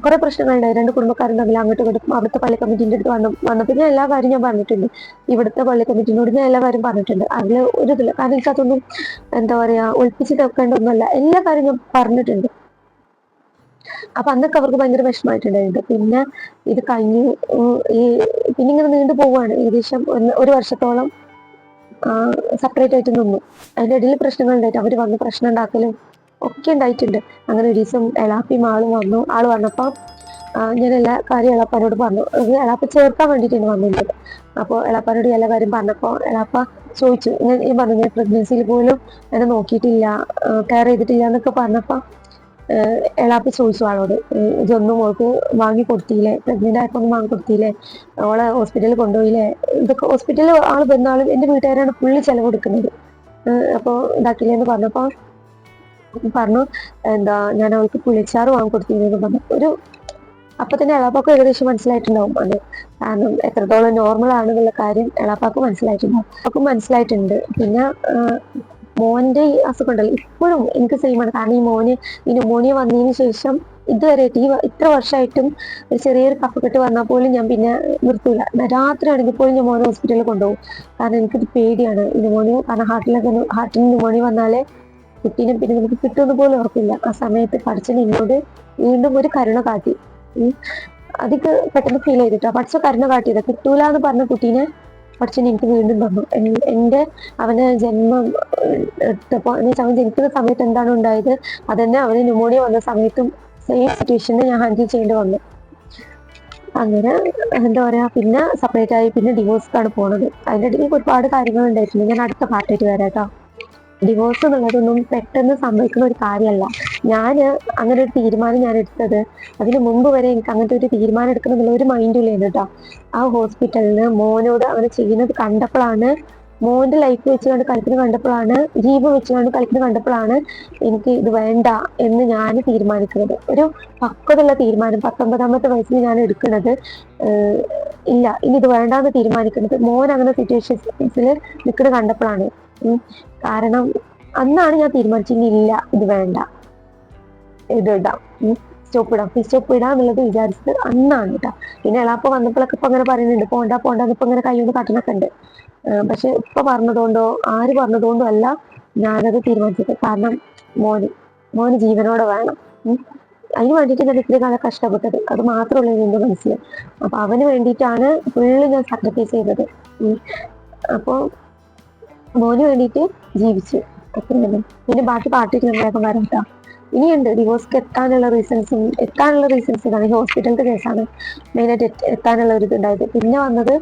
കുറെ പ്രശ്നങ്ങളുണ്ടായി. രണ്ട് കുടുംബക്കാരും തമ്മിൽ അങ്ങോട്ടും ഇങ്ങോട്ടും. അവിടുത്തെ പള്ളി കമ്മിറ്റിന്റെ അടുത്ത് വന്നപ്പോൾ ഞാൻ എല്ലാ കാര്യം ഞാൻ പറഞ്ഞിട്ടുണ്ട്. ഇവിടുത്തെ പള്ളി കമ്മിറ്റിനോട് ഞാൻ എല്ലാ കാര്യം പറഞ്ഞിട്ടുണ്ട്. അതിൽ ഒരു ഇതില്ല. കാരണം എനിക്കതൊന്നും എന്താ പറയാ ഒളിപ്പിച്ച് വെക്കേണ്ട ഒന്നുമല്ല. എല്ലാ കാര്യം ഞാൻ പറഞ്ഞിട്ടുണ്ട്. അപ്പൊ അന്നൊക്കെ അവർക്ക് ഭയങ്കര വിഷമമായിട്ടുണ്ടായിരുന്നു. പിന്നെ ഇത് കഴിഞ്ഞു. പിന്നെ ഇങ്ങനെ നീണ്ടു പോവുകയാണ്. ഏകദേശം ഒരു വർഷത്തോളം സെപ്പറേറ്റ് ആയിട്ട് നിന്നു. അതിന്റെ ഇടയിൽ പ്രശ്നങ്ങൾ ഉണ്ടായിട്ട് അവര് വന്ന് പ്രശ്നം ഉണ്ടാക്കലും ഒക്കെ ഉണ്ടായിട്ടുണ്ട്. അങ്ങനെ ഒരു ദിവസം എളാപ്പയും ആളും വന്നു. ആള് വന്നപ്പോ ഞാൻ എല്ലാ കാര്യം എളാപ്പാനോട് പറഞ്ഞു. എളാപ്പ ചേർക്കാൻ വേണ്ടിയിട്ടാണ് വന്നിട്ടുണ്ട്. അപ്പോൾ എളാപ്പാനോട് എല്ലാ കാര്യം പറഞ്ഞപ്പോൾ എളാപ്പ ചോദിച്ചു, ഞാൻ പറഞ്ഞു ഞാൻ പ്രഗ്നൻസിയിൽ പോലും എന്നെ നോക്കിയിട്ടില്ല, കെയർ ചെയ്തിട്ടില്ല എന്നൊക്കെ പറഞ്ഞപ്പോ എളാപ്പ ചോദിച്ചു ആളോട്, ഇതൊന്നും മോൾക്ക് വാങ്ങി കൊടുത്തില്ലേ, പ്രഗ്നന്റ് ആയപ്പോ ഒന്നും വാങ്ങി കൊടുത്തില്ലേ, അവളെ ഹോസ്പിറ്റലിൽ കൊണ്ടുപോയില്ലേ, ഇതൊക്കെ ഹോസ്പിറ്റലിൽ ആള് വന്നാളും എന്റെ വീട്ടുകാരാണ് ഫുള്ള് ചെലവ് കൊടുക്കുന്നത്, അപ്പൊ ഇതാക്കില്ലെന്ന് പറഞ്ഞപ്പോ പറഞ്ഞു എന്താ ഞാൻ അവൾക്ക് പുളിച്ചാറ് വാങ്ങി കൊടുത്തിരുന്നു പറഞ്ഞു. അപ്പൊ തന്നെ എളാപ്പാക്ക് ഏകദേശം മനസ്സിലായിട്ടുണ്ടാവും അത്. കാരണം എത്രത്തോളം നോർമൽ ആണെന്നുള്ള കാര്യം എളാപ്പാക്ക് മനസ്സിലായിട്ടുണ്ട്. പിന്നെ മോന്റെ ഈ അസുഖം ഉണ്ടല്ലോ ഇപ്പോഴും എനിക്ക് സെയിം ആണ്. കാരണം ഈ ന്യൂമോണിയ വന്നതിന് ശേഷം ഇതുവരെയായിട്ട് ഇത്ര വർഷമായിട്ടും ഒരു ചെറിയൊരു കഫക്കെട്ട് വന്നാൽ പോലും ഞാൻ പിന്നെ നിർത്തൂല. രാത്രി ആണെങ്കിൽ പോലും ഞാൻ മോനെ ഹോസ്പിറ്റലിൽ കൊണ്ടുപോകും. കാരണം എനിക്കിത് പേടിയാണ് ന്യൂമോണിയ. കാരണം ഹാർട്ടിന് ന്യൂമോണിയ വന്നാലേ കുട്ടീനെ പിന്നെ നമുക്ക് കിട്ടുമെന്ന് പോലും ഉറപ്പില്ല. ആ സമയത്ത് പഠിച്ചൻ എന്നോട് വീണ്ടും ഒരു കരുണ കാട്ടി. അതൊക്കെ പെട്ടെന്ന് ഫീൽ ചെയ്തിട്ടോ. പഠിച്ച കരുണ കാട്ടിയത് കിട്ടൂല എന്ന് പറഞ്ഞ കുട്ടീനെ പഠിച്ചൻ എനിക്ക് വീണ്ടും തന്നു. അവന് ജന്മം എടുത്തപ്പോൾ അവൻ ജനിക്കുന്ന സമയത്ത് എന്താണ് ഉണ്ടായത് അതന്നെ അവന് ന്യൂമോണിയ വന്ന സമയത്തും സെയിം സിറ്റുവേഷനിൽ ഞാൻ ഹാൻഡിൽ ചെയ്യേണ്ടി വന്നു. അങ്ങനെ എന്താ പറയാ, പിന്നെ സെപ്പറേറ്റ് ആയി, പിന്നെ ഡിവോഴ്സാണ് പോണത്. അതിൻ്റെ ഇടയിൽ ഒരുപാട് കാര്യങ്ങൾ ഉണ്ടായിട്ടുണ്ട്. ഞാൻ അടുത്ത പാർട്ടായിട്ട് വരാം കേട്ടോ. ഡിവോഴ്സ് എന്നുള്ളതൊന്നും പെട്ടെന്ന് സംഭവിക്കുന്ന ഒരു കാര്യമല്ല. അങ്ങനെ ഒരു തീരുമാനം ഞാൻ എടുത്തത് അതിന് മുമ്പ് വരെ എനിക്ക് അങ്ങനത്തെ ഒരു തീരുമാനം എടുക്കണം എന്നുള്ള ഒരു മൈൻഡും ഇല്ലായിരുന്നു കേട്ടോ. ആ ഹോസ്പിറ്റലിന് മോനോട് അവനെ ചെയ്യുന്നത് കണ്ടപ്പോഴാണ്, മോന്റെ ലൈഫ് വെച്ച് കണ്ട് കളിക്കുന്നത് കണ്ടപ്പോഴാണ്, ജീവൻ വെച്ച് കണ്ട് കളിക്കുന്നത് കണ്ടപ്പോഴാണ് എനിക്ക് ഇത് വേണ്ട എന്ന് ഞാൻ തീരുമാനിക്കുന്നത്. ഒരു പക്വതയുള്ള തീരുമാനം 19ാമത്തെ വയസ്സിൽ ഞാൻ എടുക്കുന്നത്. ഇല്ല ഇനി ഇത് വേണ്ടാന്ന് തീരുമാനിക്കുന്നത് മോൻ അങ്ങനെ സിറ്റുവേഷൻസിൽ നിൽക്കുന്നത് കണ്ടപ്പോഴാണ്. കാരണം അന്നാണ് ഞാൻ തീരുമാനിച്ചത് ഇല്ല ഇത് വേണ്ട, ഇത് ഇടാം, സ്റ്റോപ്പ് ഇടാം എന്നുള്ളത് വിചാരിച്ചത് അന്നാണ് കേട്ടോ. പിന്നെ എളാപ്പ വന്നപ്പോഴൊക്കെ ഇപ്പൊ അങ്ങനെ പറയുന്നുണ്ട് പോണ്ട ഇപ്പൊ ഇങ്ങനെ കൈകൊണ്ട് കാട്ടണൊക്കെ ഉണ്ട്. പക്ഷെ ഇപ്പൊ പറഞ്ഞതുകൊണ്ടോ ആര് പറഞ്ഞതുകൊണ്ടോ അല്ല ഞാനത് തീരുമാനിച്ചത്. കാരണം മോന് ജീവനോടെ വേണം. അതിന് വേണ്ടിയിട്ട് ഞാൻ ഇത്രയും കാലം കഷ്ടപ്പെട്ടത്. അത് മാത്രമല്ല എന്റെ മനസ്സിൽ. അപ്പൊ അവന് വേണ്ടിയിട്ടാണ് ഫുള്ള് ഞാൻ സാക്രിഫൈസ് ചെയ്തത്. അപ്പൊ മോന് വേണ്ടിയിട്ട് ജീവിച്ചു. അത്രയും. പിന്നെ ബാക്കി പാർട്ടിക്ക് വേഗം വരാം കേട്ടോ. ഇനിയുണ്ട് ഡിവോഴ്സ്ക്ക് എത്താനുള്ള റീസൺസ് ഇതാണ്. ഈ ഹോസ്പിറ്റലിന്റെ കേസാണ് മെയിനായിട്ട് എത്താനുള്ള ഒരു ഇതുണ്ടായത്. പിന്നെ വന്നത്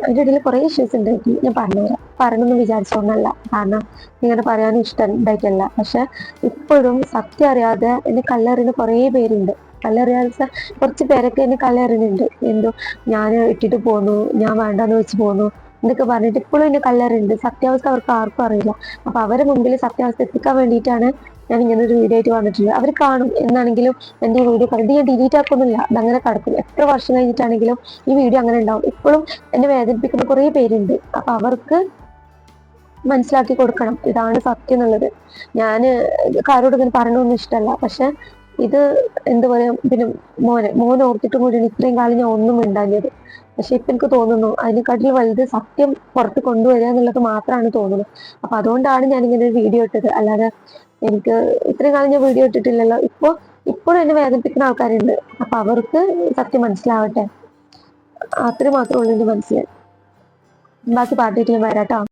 അതിൻ്റെ ഇടയിൽ കുറേ ഇഷ്യൂസ് ഉണ്ടായിട്ട് ഞാൻ പറഞ്ഞുതരാം. പറയണമെന്ന് വിചാരിച്ചോന്നല്ല, കാരണം ഇങ്ങനെ പറയാനും ഇഷ്ടം ഉണ്ടായിട്ടല്ല. പക്ഷെ ഇപ്പോഴും സത്യം അറിയാതെ എന്നെ കല്ലെറിയുന്ന കുറേ പേരുണ്ട്. കല്ലെറിയാത്ത കുറച്ച് പേരൊക്കെ എന്നെ കല്ലെറിയുന്നുണ്ട്. എന്തോ ഞാൻ ഇട്ടിട്ട് പോന്നു, ഞാൻ വേണ്ടാന്ന് വെച്ച് പോന്നു എന്നൊക്കെ പറഞ്ഞിട്ട് ഇപ്പോഴും എന്നെ കല്ലെറിയുന്നുണ്ട്. സത്യാവസ്ഥ അവർക്ക് ആർക്കും അറിയില്ല. അപ്പൊ അവരെ മുമ്പിൽ സത്യാവസ്ഥ എത്തിക്കാൻ വേണ്ടിയിട്ടാണ് ഞാൻ ഇങ്ങനെ ഒരു വീഡിയോ ആയിട്ട് വന്നിട്ടുള്ളത്. അവർ കാണും എന്നാണെങ്കിലും എൻ്റെ ഈ വീഡിയോ കണ്ടിട്ട് ഞാൻ ഡിലീറ്റ് ആക്കുന്നില്ല, അതങ്ങനെ കിടക്കും. എത്ര വർഷം കഴിഞ്ഞിട്ടാണെങ്കിലും ഈ വീഡിയോ അങ്ങനെ ഉണ്ടാവും. ഇപ്പോഴും എന്നെ വേദനിപ്പിക്കുന്ന കുറേ പേരുണ്ട്. അപ്പൊ അവർക്ക് മനസ്സിലാക്കി കൊടുക്കണം ഇതാണ് സത്യം എന്നുള്ളത്. ഞാൻ കാരോട് ഇങ്ങനെ പറയണമെന്നും ഇഷ്ടമല്ല. പക്ഷെ ഇത് എന്താ പറയാ, പിന്നെ മോനെ ഓർത്തിട്ടും കൂടിയാണ് ഇത്രയും കാലം ഞാൻ ഒന്നും മിണ്ടാഞ്ഞത്. പക്ഷെ ഇപ്പൊ എനിക്ക് തോന്നുന്നു അതിനെക്കാട്ടിൽ വലുത് സത്യം പുറത്ത് കൊണ്ടുവരിക എന്നുള്ളത് മാത്രമാണ് തോന്നുന്നത്. അപ്പൊ അതുകൊണ്ടാണ് ഞാൻ ഇങ്ങനെ ഒരു വീഡിയോ ഇട്ടത്. അല്ലാതെ എനിക്ക് ഇത്രയും കാലം ഞാൻ വീഡിയോ ഇട്ടിട്ടില്ലല്ലോ. ഇപ്പോഴും എന്നെ വേദനിപ്പിക്കുന്ന ആൾക്കാരുണ്ട്. അപ്പൊ അവർക്ക് സത്യം മനസ്സിലാവട്ടെ, അത്രയും മാത്രമേ ഉള്ളൂ എന്റെ മനസ്സിൽ. ബാക്കി പാട്ടിട്ട് ഞാൻ വരാട്ടോ.